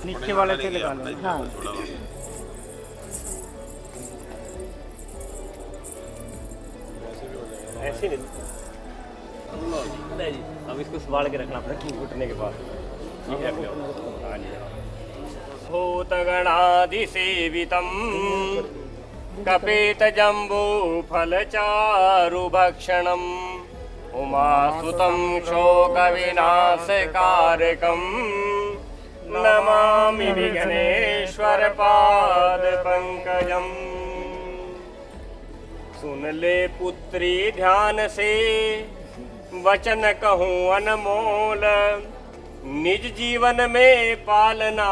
नीचे वाले से लगा लो। हाँ ऐसे नहीं जी, अब इसको संभाल के रखना पड़ेगा घुटने के बाद। ठीक है, हाँ जी। भूतगणादिसेवितम् कपितजम्बूफलचारुभक्षणम् उमासुतं शोकविनाशकारकम् नमामि विघ्नेश्वरपादपङ्कजम्। सुन ले पुत्री ध्यान से वचन कहूँ अनमोल, निज जीवन में पालना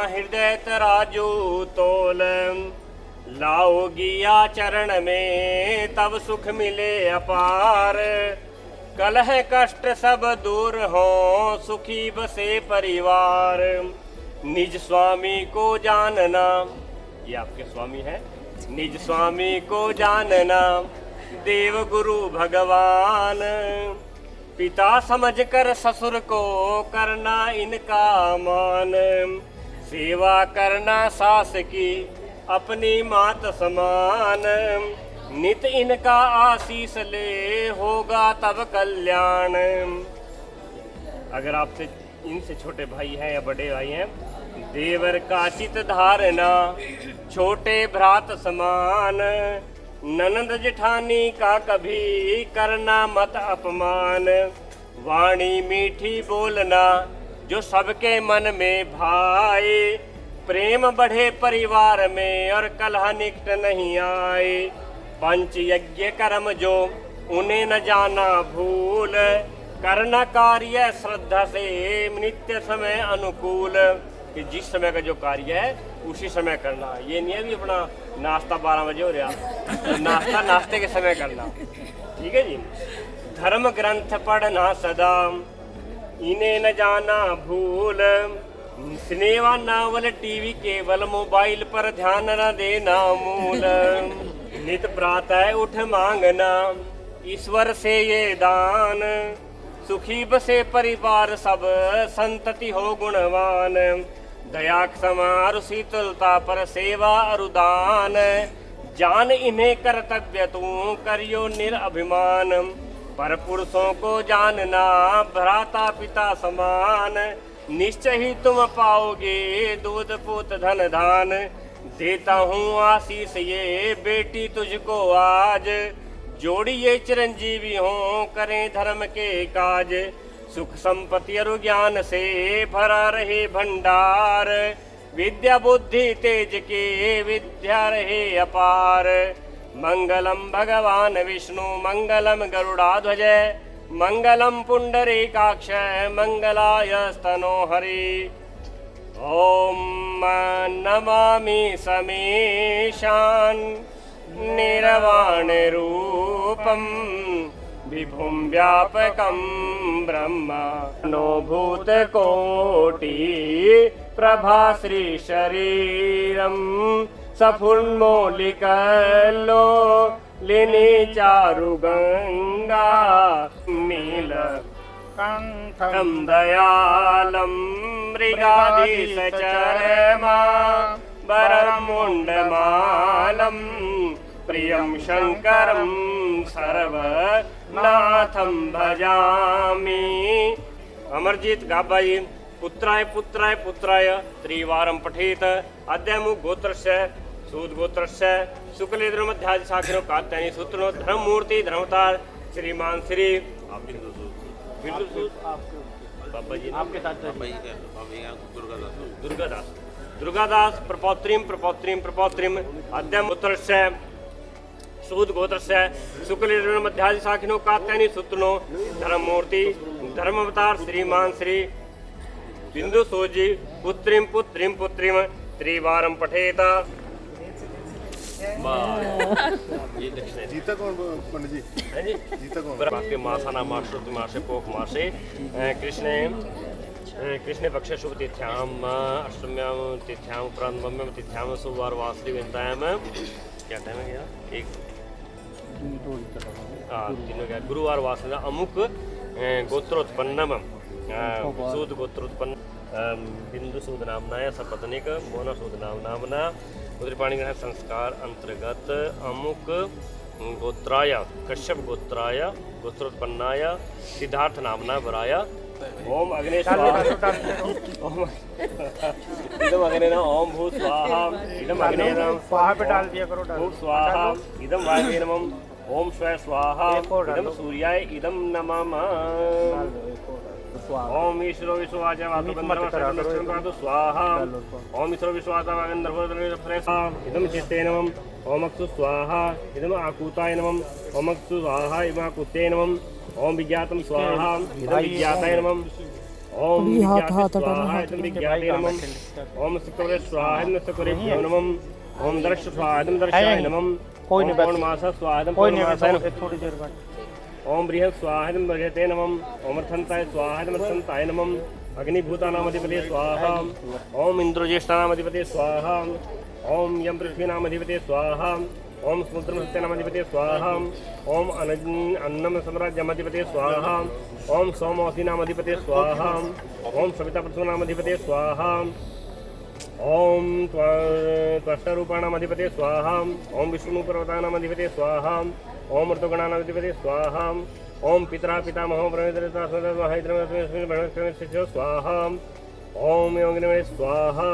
हृदय तराजू तोल। लाओगी आचरण में तब सुख मिले अपार, कलह कष्ट सब दूर हो सुखी बसे परिवार। निज स्वामी को जानना, ये आपके स्वामी हैं, निज स्वामी को जानना देव गुरु भगवान। पिता समझकर ससुर को करना इनका मान, सेवा करना सास की अपनी मात समान। नित इनका आशीष ले होगा तब कल्याण। अगर आपसे इनसे छोटे भाई हैं या बड़े भाई हैं, देवर का चित धारना छोटे भ्रात समान। ननद जेठानी का कभी करना मत अपमान। वाणी मीठी बोलना जो सबके मन में भाए, प्रेम बढ़े परिवार में और कलह निकट नहीं आए। पंच यज्ञ कर्म जो उन्हें न जाना भूल, करना कार्य श्रद्धा से नित्य समय अनुकूल। कि जिस समय का जो कार्य है उसी समय करना। ये नहीं है भी अपना नाश्ता 12 बजे हो रहा, तो नाश्ते के समय करना। ठीक है जी। धर्म ग्रंथ पढ़ना सदा इन्हें न जाना भूल। सिनेमा नावल टीवी केवल मोबाइल पर ध्यान न देना मूल। नित प्रातः उठ मांगना ईश्वर से ये दान। सुखी बसे परिवार सब संतति हो गुणवान। दया क्षमा और शीतलता पर सेवा अरुदान। जान इन्हें कर्तव्य तू करियो निरअभिमान। पर पुरुषों को जानना भ्राता पिता समान। निश्चय ही तुम पाओगे दूध पूत धन धान। देता हूँ आशीष ये बेटी तुझको आज। जोड़िए चिरंजीवी हों करें धर्म के काज। सुख संपत्ति और ज्ञान से भरा रहे भंडार। विद्या बुद्धि तेज के विद्या रहे अपार। मंगलम भगवान विष्णु मंगलम गरुड़ाध्वज। मंगलम पुंडरीकाक्ष मंगलाय स्तनो हरि। ओम नमामि समीशान् निर्वाण रूपम विभुं व्यापकं ब्रह्म नो भूतकोटि प्रभाश्री शरीरं सफुल्मौलिकल्लो लिनि चारु गंगा नील कंठं दयालं मृगाधीश चरमा वरमुण्डमालं प्रियं शंकरं सर्वनाथं भजामि। अमरजीत गाबाई पुत्राय पुत्राय पुत्राय त्रिवारं पठेत। अद्यमु गोत्रस्य सूद गोत्रस्य शुक्लेन्द्र मध्यादि शाखिनो कात्यायनी सूत्रो धर्ममूर्ति धर्मतार श्रीमान श्री बिंदु सूद बाबा जी आपके साथ दुर्गादास प्रपौत्रीम प्रपौत्रीम प्रपौत्रीम अद्यम उत्तरस्य सूद गोत्रस्य शुक्लेन्द्र मध्यादि शाखिनो कात्यायनी सूत्रो धर्ममूर्ति धर्मावतार श्रीमान श्री बिंदु सोजी पुत्रीम पुत्रीम पुत्रीम त्रिवारं पठेत। ये दक्षिण जीता कौन पंडित जी? है जी जीता कौन? के मासाना माश्रुति मासे पोख मासे कृष्णे पक्षे शुभ तिथ्याम अष्टम्याम तिथ्याम प्रारंभम्याम तिथ्याम सोमवार वासरी विंतायाम क्या टाइम है क्या एक तीनों क्या गुरुवार वासना अमुक गोत्रोत्पन्नम सूद गोत्रोत्पन्न बिंदु सूद नामनाय सपत्निक मोना सूद नामना उत्तरपाणी ग्रह संस्कार अंतर्गत अमुक गोत्राय कश्यप गोत्राय गोत्रोत्पन्नाय सिद्धार्थ नामना वराय ओम अग्ने स्वाहा इदम अग्ने नमः ओम भू स्वाहा इदम अग्ने नमः स्वाहा पे डाल दिया करो भू स्वाहा इदम वायुवे नमः ओम स्व स्वाहा इदम सूर्याय इदम नमः ओम ईश्वरो विश्वाचा वातु स्वाहा ओम ईश्वरो विश्वाचा वागंधर्वो इदम चित्ते नमः ओम अक्षु स्वाहा इदम आकूताय नमः ओम अक्षु स्वाहा इदम आकूते नमः ओम विज्ञातम स्वाहा इदम विज्ञाताय नमः ओम विज्ञाते स्वाहा इदम विज्ञाते नमः ओम सुकरे स्वाहा इदम सुकरेभ्यो नमः ओम दर्श स्वाहा इदम दर्शाय नमः ओम पौर्णमास स्वाहा इदम पौर्णमासाय थोड़ी देर बाद ओम बृहत् स्वाहा इदम बृहते नमः ओम अर्थन्ताय स्वाहा इदम अर्थन्ताय नमः अग्निभूतानामधिपते स्वाहा ओम इंद्रज्येष्ठानामधिपते स्वाहा ओम यम पृथ्वीनामधिपते स्वाहा ओम समुद्रमत्यानामधिपते स्वाहा ओम अन्नम साम्राज्यमधिपते स्वाहा ओम सोमवतीनामधिपते स्वाहा ओम सविता पृथ्वीनामधिपते स्वाहा ओम त्वष्टरूपाणामधिपते स्वाहा ओम विष्णुपर्वतानामधिपते स्वाहा ओम ऋतुगणानामधिपते स्वाहा ओम पितरा पितामहो ब्रह्मेन्द्र स्वाहा ओम योगिने स्वाहा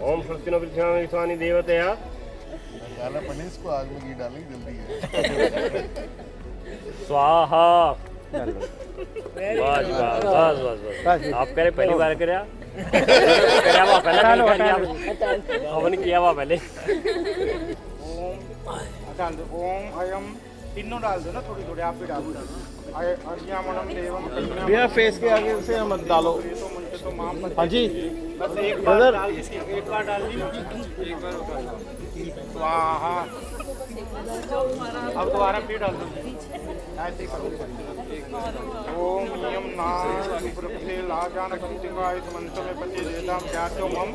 ओम स्वस्तिनो पृथ्वी देवतया गाना पड़े इसको आग में घी डालेंगे जल्दी है। स्वाहा बस बस बस बस आप कह रहे पहली बार करे हवन किया हुआ पहले डाल दो ओम अयम तीनों डाल दो ना थोड़ी थोड़ी आप भी डाल दो अर्यामणम देवम भैया फेस के आगे से मत डालो तो माम हाँ जी बस एक बार डाल दीजिए स्वाहा अब दोबारा फिर डाल दो ऐसे ही करो ओम यम नाम प्रभे लाजान कंतिकाय मंत्र में पति देताम जातो मम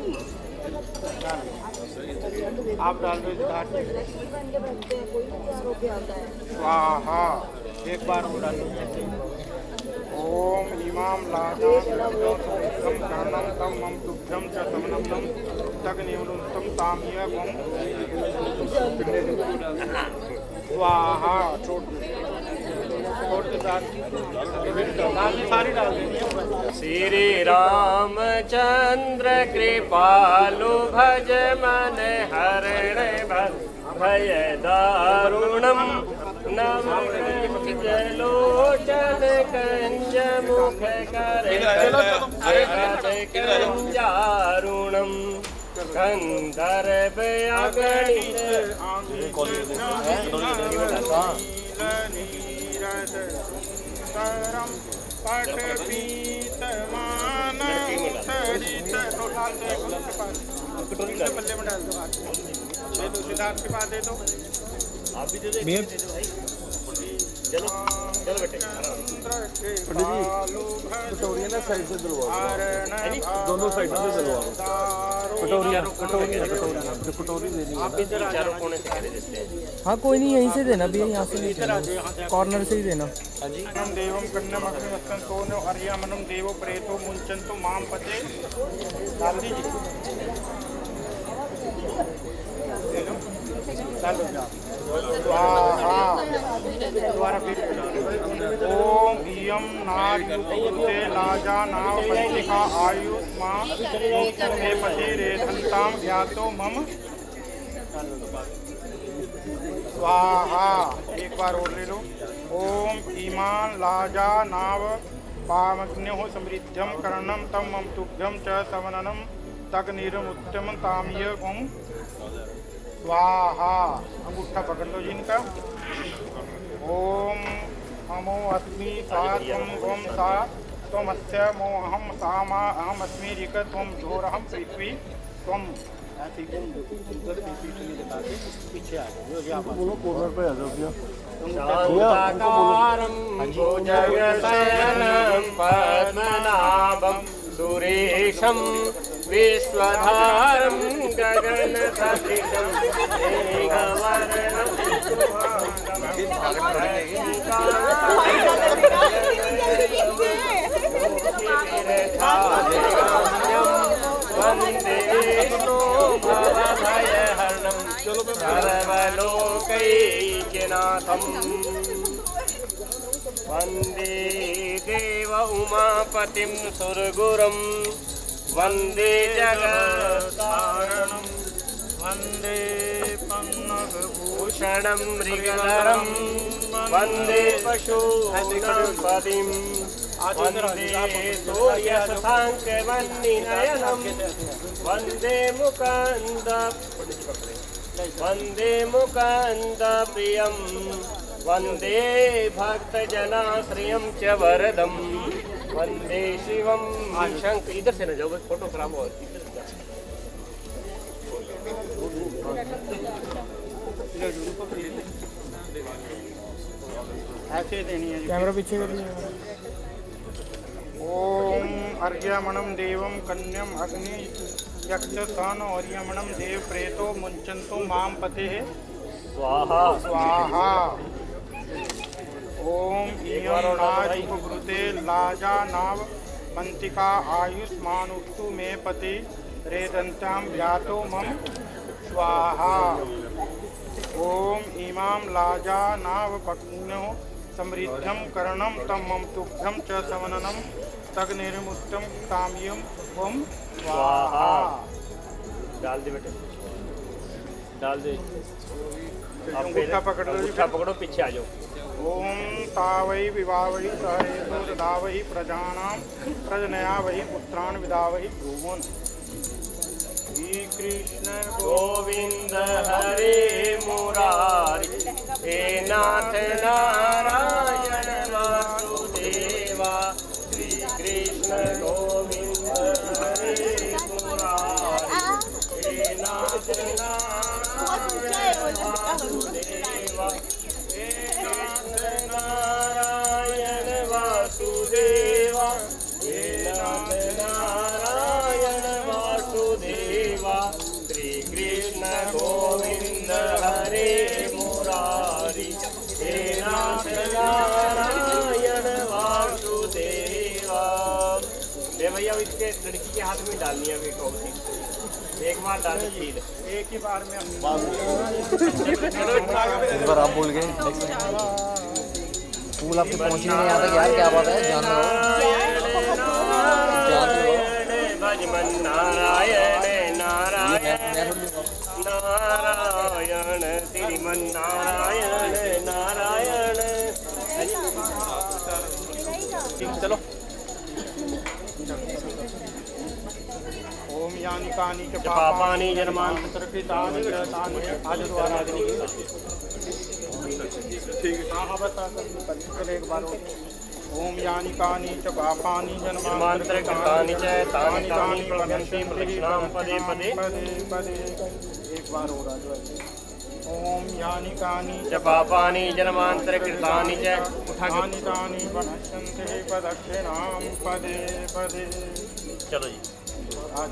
आप डाल दो स्वाहा एक बार और डाल दो ओम इमाम लाजान तम कर्णम तम मम तुभ्यम च समनम तम तक निवृत्तम तामिय मम स्वाहा छोड़ के साथ सारी डाल देनी है श्री रामचंद्र कृपालु भज मन हरण भय दारुणम नम जलोचन कंज मुख कर कंजारुणम कंदर्भ अगणित पल्ले में डाल दो सिद्धार्थ के पास दे दो आप भी दे दो भाई चलो चलो बेटे कटोरिया ना साइड से दिलवा दोनों साइड से दिलवा कटोरी देनी आप भी चारों कोने से खरीद देते हैं हाँ कोई नहीं यहीं से देना भैया यहाँ से नहीं देना कॉर्नर से ही देना देवम कन्नम अग्निवस्तन सोनो अर्यामनम देवो प्रेतो मुंचन्तु माम पते डाल दीजिए दोबारा फिर ओम यम नायुक्ते लाजा नाव पंचिका आयुष्मा मे पति रेधन्ताम ज्ञातो मम स्वाहा एक बार और ले लो ओम ईमान लाजा नाव पामग्न्यो समृद्धम कर्णम तम मम तुभ्यम च सवननम तक नीरमुत्तम तामिय ओम स्वाहा अंगूठा पकड़ लो जिनका ओम अमो अस्मि सा त्वम ओम सा त्वमस्य मोहम सामा अहम अस्मि ऋक त्वम जोरहम पृथ्वी त्वम पीछे आ जाओ बोलो कॉर्नर पे आ जाओ भैया। शान्ताकारं भुजगशयनं पद्मनाभं सुरेशं विश्वधारं गगनसदृशं मेघवर्णं वन्दे विष्णु भवभयहरणं सर्वलोकैक्यनाथम् वन्दे देव उमापतिं सुरगुरुं वन्दे जगत्कारणं वन्दे पन्नगभूषणं मृगधरं वन्दे पशूनां वन्दे सूर्यशशाङ्कवह्निनयनं वन्दे मुकुन्दप्रियं वन्दे भक्तजनाश्रियं च वरदं वन्दे शिवं शङ्कर। इधर से न जाओ, बस फोटो खराब हो। ऐसे देनी है कैमरा पीछे कर लिया। ओम अर्यमणं देवं कन्यम अग्नि यक्षसान अर्यमणं देव प्रेतो मुंचन्तु मां पते स्वाहा स्वाहा। ओम इयं राजपुरुते लाजा नाव पंतिका आयुष्मानुक्तु मे पति रेदन्तां व्यातो मम स्वाहा। ओम इमां लाजा नाव पत्न्यो समृद्धं करणं तं मम तुभ्यं च सवननं तग्निर्मुक्तं काम्यं ओम स्वाहा। डाल दे बेटे, डाल दे। अंगूठा पकड़ लो, अंगूठा पकड़ो, पीछे आ जाओ। ओम तावै विवावै सहरेतो ददावै प्रजानां प्रजनयावै पुत्रान् विदावै ब्रुवन्। श्री कृष्ण गोविंद हरे मुरारी हे नाथ नारायण वासुदेवा। श्री कृष्ण गोविंद हरे मुरारी हे नाथ नारायण वासुदेवा। हे नाथ नारायण वासुदेवा। हे नाथ नारायण वासुदेवा। श्री कृष्ण गोविंद हरे मुरारी हे नाथ नारायण वासुदेवा। ले भैया, इसके लड़की के हाथ में डालनी है अभी कौन सी, एक बार डाल खीर, एक ही बार में इस बार आप बोल गए। फूल आपके पहुंच नहीं आता यार, क्या बात है? जान रहे हो भजमन नारायण नारायण नारायण श्रीमन नारायण नारायण। चलो। ओम यानि कानि च पापानि जन्मानि कृतानि च तानि आज द्वारा ठीक है। हाँ बता कर एक बार ओम यानि कानि च पापानि जन्मानि कृतानि च तानि तानि प्रणश्यन्ति प्रदक्षिणां पदे पदे पदे। एक बार हो रहा है। ओम यानि कानि च पापानि जन्मांतर कृतानि च तानि तानि प्रणश्यन्ति प्रदक्षिणां पदे पदे। चलो जी,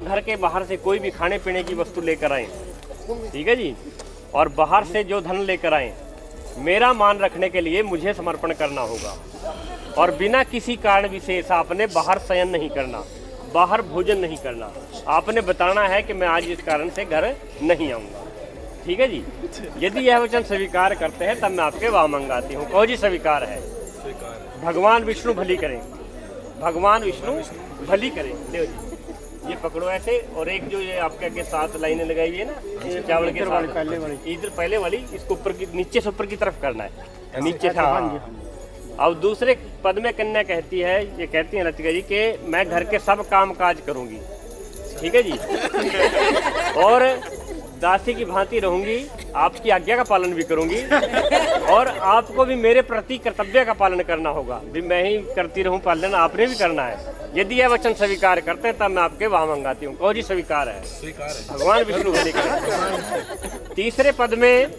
घर के बाहर से कोई भी खाने पीने की वस्तु लेकर आए, ठीक है जी, और बाहर से जो धन लेकर आए, मेरा मान रखने के लिए मुझे समर्पण करना होगा। और बिना किसी कारण विशेष आपने बाहर शयन नहीं करना, बाहर भोजन नहीं करना। आपने बताना है कि मैं आज इस कारण से घर नहीं आऊँगा, ठीक है जी। यदि यह वचन स्वीकार करते हैं तब मैं आपके वहाँ मंगाती हूँ। कहो जी स्वीकार है। भगवान विष्णु भली करें, भगवान विष्णु भली करें। देखो जी, ये पकड़ो ऐसे, और एक जो ये आपके आगे 7 लाइनें लगाई हुई है ना चावल के साथ, इधर पहले वाली इसको ऊपर की, नीचे से ऊपर की तरफ करना है, नीचे था। अब दूसरे पद में कन्या कहती है, ये कहती है लतिका जी कि मैं घर के सब काम काज करूंगी, ठीक है जी, और दासी की भांति रहूंगी आपकी आज्ञा का पालन भी करूंगी और आपको भी मेरे प्रति कर्तव्य का पालन करना होगा। भी मैं ही करती रहूं पालन, आपने भी करना है। यदि यह वचन स्वीकार करते हैं तब मैं आपके वहां मंगाती हूँ। कहो जी स्वीकार है। भगवान विष्णु बलि करें। तीसरे पद में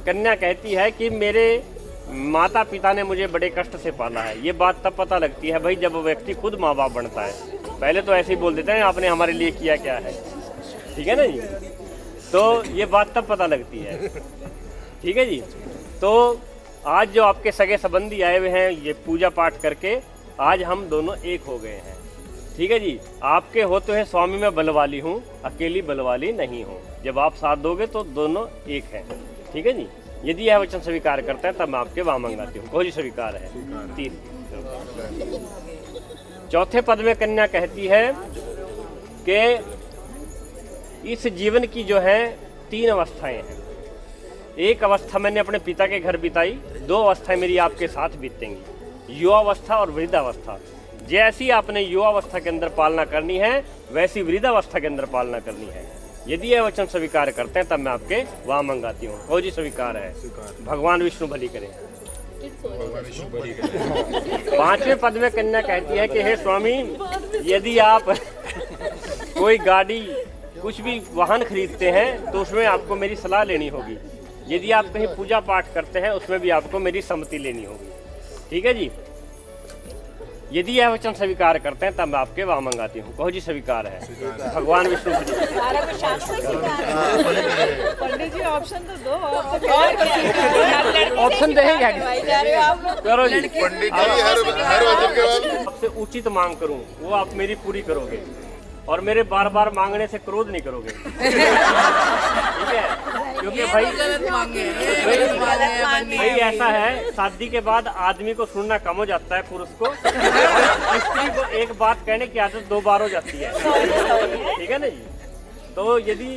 कन्या कहती है कि मेरे माता पिता ने मुझे बड़े कष्ट से पाला है। ये बात तब पता लगती है भाई जब व्यक्ति खुद माँ बाप बनता है। पहले तो ऐसे ही बोल देते हैं आपने हमारे लिए किया क्या है, ठीक है ना जी। तो ये बात तब पता लगती है, ठीक है जी। तो आज जो आपके सगे संबंधी आए हुए हैं ये पूजा पाठ करके आज हम दोनों एक हो गए हैं, ठीक है जी। आपके होते हैं स्वामी में बलवाली हूँ, अकेली बलवाली नहीं हूँ। जब आप साथ दोगे तो दोनों एक हैं, ठीक है जी। यदि यह वचन स्वीकार करता है तब मैं आपके वहां मंगाती हूँ। कोई स्वीकार है। चौथे पद में कन्या कहती है कि इस जीवन की जो है 3 अवस्थाएं हैं। एक अवस्था मैंने अपने पिता के घर बिताई, 2 अवस्थाएं मेरी आपके साथ बीतेंगी, युवावस्था और वृद्धावस्था। जैसी आपने युवावस्था के अंदर पालना करनी है वैसी वृद्धावस्था के अंदर पालना करनी है। यदि यह वचन स्वीकार करते हैं तब मैं आपके वहां मंगाती हूँ। हो जी स्वीकार है। भगवान विष्णु भली करें। 5वें पद में कन्या कहती है कि हे स्वामी यदि आप कोई गाड़ी कुछ भी वाहन खरीदते हैं तो उसमें आपको मेरी सलाह लेनी होगी। यदि आप कहीं पूजा पाठ करते हैं उसमें भी आपको मेरी सम्मति लेनी होगी, ठीक है जी। यदि यह वचन स्वीकार करते हैं तब मैं आपके वहां मंगाती हूँ। कहो जी स्वीकार है। भगवान विष्णु पंडित जी ऑप्शन तो दो, ऑप्शन देंगे करो जी। सबसे उचित मांग करूँ वो आप मेरी पूरी करोगे और मेरे बार बार मांगने से क्रोध नहीं करोगे, ठीक है। क्योंकि भाई ऐसा है शादी के बाद आदमी को सुनना कम हो जाता है पुरुष को, और स्त्री को एक बात कहने की आदत 2 बार हो जाती है, ठीक है ना जी। तो यदि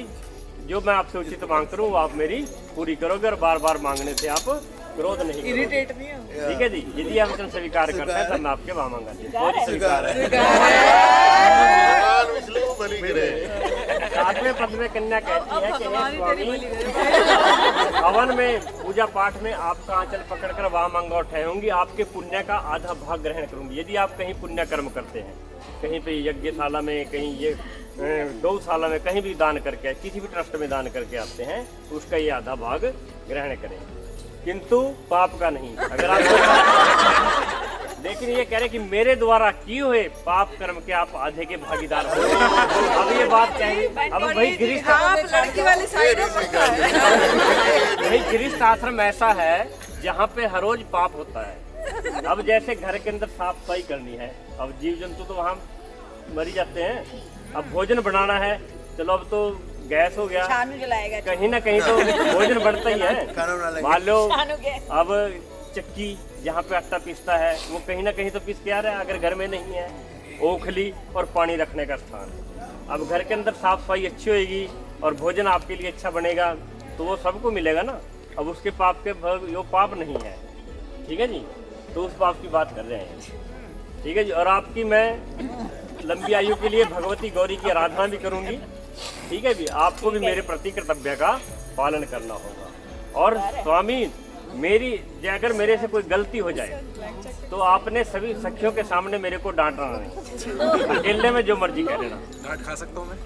जो मैं आपसे उचित मांग करूँ वो आप मेरी पूरी करोगे और बार बार मांगने से आप क्रोध नहीं करोगे, इरिटेट नहीं हो, ठीक है जी। यदि आप वचन स्वीकार करते हैं तब मैं आपके वहां मंगाती हूँ। 7वें पद में कन्या कहती है कि स्वामी हवन में पूजा पाठ में आपका आंचल पकड़कर वहां मांगा उठाऊंगी, आपके पुण्य का आधा भाग ग्रहण करूंगी। यदि आप कहीं पुण्य कर्म करते हैं, कहीं पे यज्ञशाला में, कहीं ये गौशाला में, कहीं भी दान करके, किसी भी ट्रस्ट में दान करके आते हैं तो उसका ये आधा भाग ग्रहण करें, किंतु पाप का नहीं। अगर आप लेकिन ये कह रहे कि मेरे द्वारा किए हुए पाप कर्म के आप आधे के भागीदार हो। अब ये बात कहेंगे, अब भाई गृहस्थ भाई गृहस्थ आश्रम ऐसा है जहाँ पे हर रोज पाप होता है। अब जैसे घर के अंदर साफ सफाई करनी है, अब जीव जंतु तो वहाँ मर जाते हैं। अब भोजन बनाना है, चलो अब तो गैस हो गया, कहीं ना कहीं तो भोजन बढ़ता ही है। मान लो अब चक्की जहाँ पे आटा पीसता है वो कहीं ना कहीं तो पीस के आ रहा है, अगर घर में नहीं है। ओखली और पानी रखने का स्थान, अब घर के अंदर साफ सफाई अच्छी होगी और भोजन आपके लिए अच्छा बनेगा तो वो सबको मिलेगा ना। अब उसके पाप के वो पाप नहीं है, ठीक है जी। तो उस पाप की बात कर रहे हैं, ठीक है जी। और आपकी मैं लंबी आयु के लिए भगवती गौरी की आराधना भी करूंगी, ठीक है भी। आपको भी मेरे प्रति कर्तव्य का पालन करना होगा। और स्वामी मेरी अगर मेरे से कोई गलती हो जाए तो आपने सभी सखियों के सामने मेरे को डांटना नहीं, अकेले में जो मर्जी कह लेना। डांट खा सकता हूँ मैं?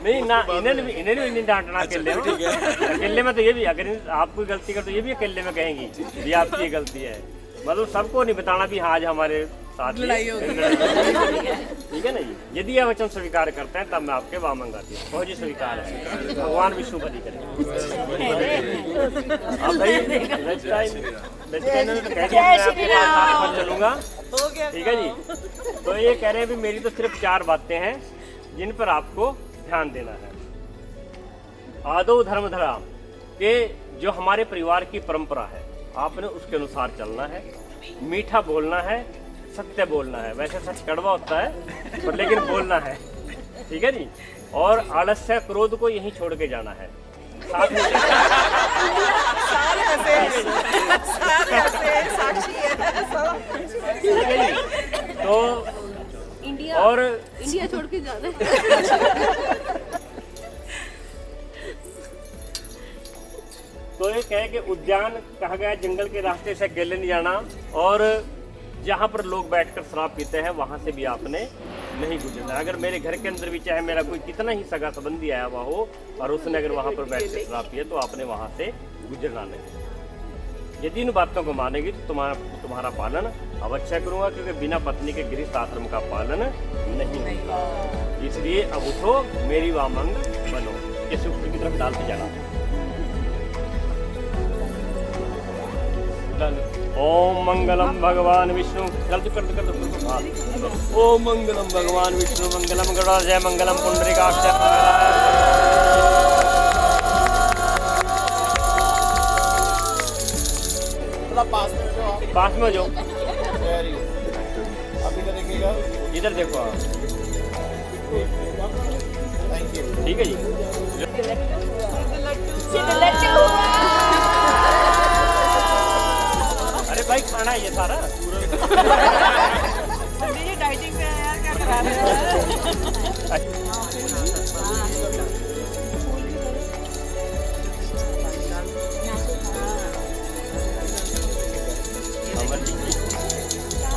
नहीं ना, इन्हें भी नहीं डांटना अकेले में। अकेले में तो ये भी, अगर आप कोई गलती कर तो ये भी अकेले में कहेंगी ये आपकी ये गलती है। मतलब सबको नहीं बताना भी हाँ आज हमारे साथ लड़ाई हो गई, ठीक है ना जी। यदि यह वचन स्वीकार करते हैं तब मैं आपके वहां मंगाती हूँ। बहुत जी स्वीकार है। भगवान विष्णु बलि करें। अब भाई नेक्स्ट टाइम तो कह दिया मैं आपके साथ चलूंगा, ठीक है जी। तो ये कह रहे हैं भी मेरी तो सिर्फ 4 बातें हैं जिन पर आपको ध्यान देना है। आदो धर्म धरा के जो हमारे परिवार की परंपरा है आपने उसके अनुसार चलना है, मीठा बोलना है, सत्य बोलना है। वैसे सच कड़वा होता है पर लेकिन बोलना है, ठीक है जी। और आलस्य क्रोध को यहीं छोड़ के जाना है। साथ में तो इंडिया और इंडिया छोड़ के जाना है। कि उद्यान कहा गया जंगल के रास्ते से अकेले नहीं जाना, और जहाँ पर लोग बैठकर शराब पीते हैं वहाँ से भी आपने नहीं गुजरना। अगर मेरे घर के अंदर भी चाहे मेरा कोई कितना ही सगा संबंधी आया हुआ हो और उसने अगर वहाँ पर बैठ कर शराब पिए तो आपने वहाँ से गुजरना नहीं। यदि इन बातों को मानेगी तो तुम्हारा पालन अवश्य करूँगा, क्योंकि बिना पत्नी के गृहस्थ आश्रम का पालन नहीं होगा। इसलिए अब उठो, मेरी वामंग बनो। इस उक्ति की तरफ डालते जाना। ओम मंगलम भगवान विष्णु, जल्दी कर दो। ओम मंगलम भगवान विष्णु, मंगलम गरुड़ाध्वज, मंगलम पुंडरीकाक्ष। पास में जो अभी तो देखिएगा, इधर देखो आप। Thank you. ठीक है जी। अरे भाई खाना है ये सारा। डाइटिंग पे है यार, क्या करा रहे हैं?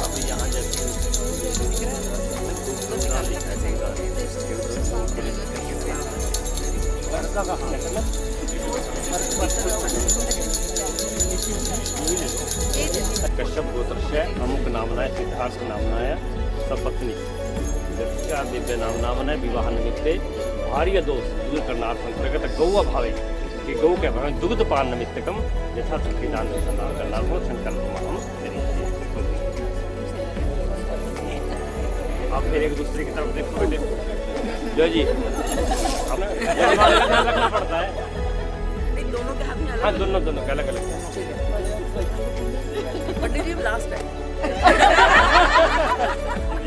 अभी यहाँ कश्यप गोत्र से अमुक नामना है, सिद्धार्थ नामना है, सपत्नी दिव्य नामना है, विवाह निमित्ते भार्य दोष दूर करनार्थ अंतर्गत गौ भावे कि गौ के भाव दुग्ध पान निमित्तकम यथा सुखी दान करना हो संकल्प हम। आप फिर एक दूसरे की तरफ देखो बेटे, जो जी रखना पड़ता है। दोनों के हाथ में अलग, हाँ दोनों अलग अलग। लास्ट है।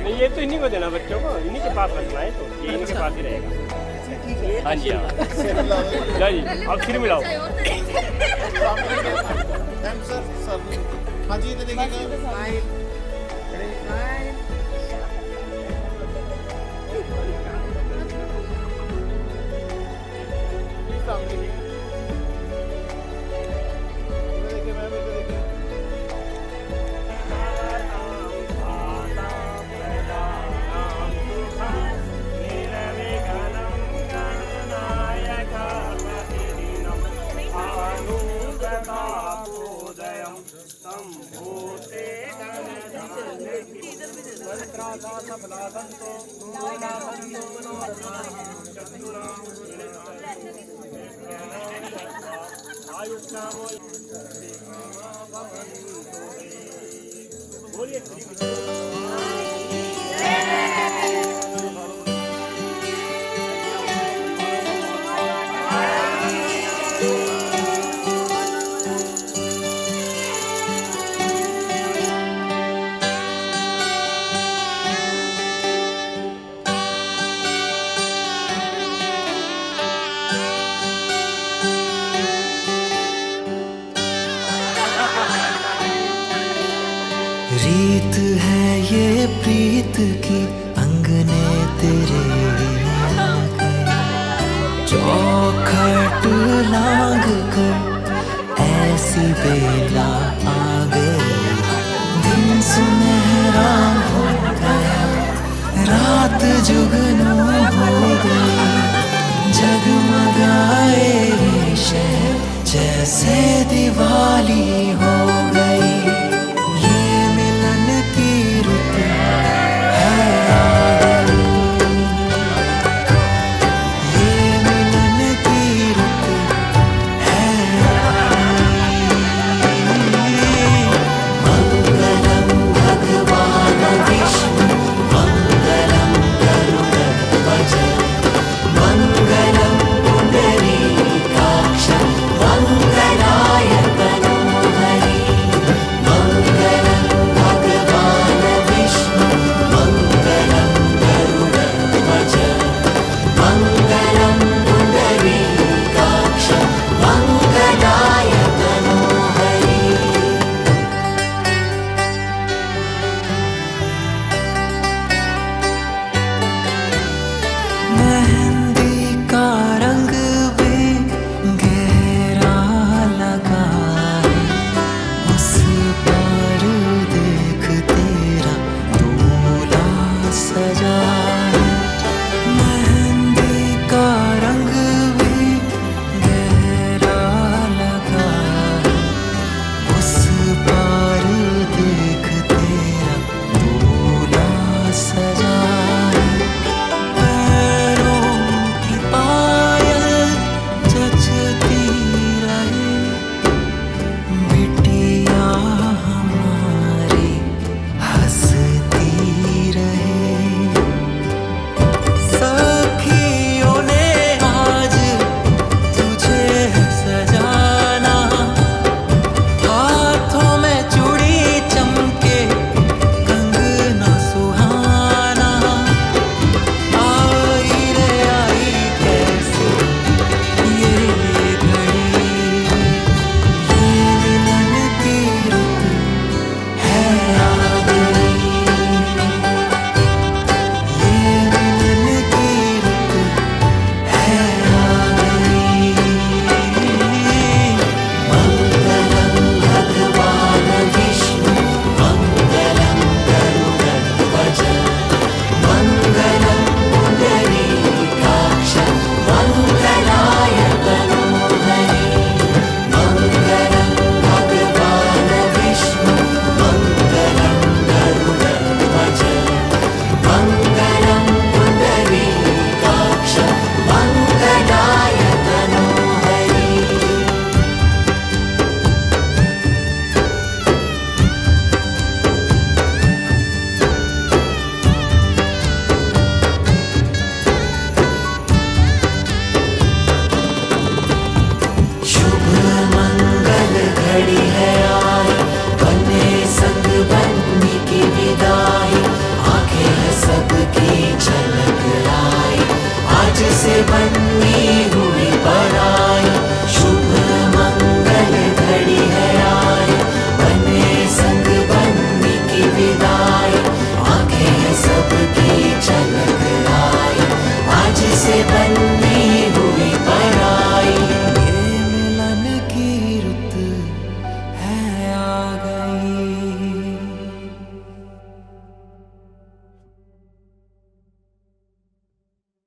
नहीं ये तो इन्हीं को देना, बच्चों को इन्हीं के पास रखना है, तो ये इन्हीं के पास ही रहेगा। हाँ जी हाँ जी, अब फिर मिलाओ। हाँ जी, तो देखिएगा। रीत है ये प्रीत की अंगने तेरे चौखट लांग कर ऐसी बेला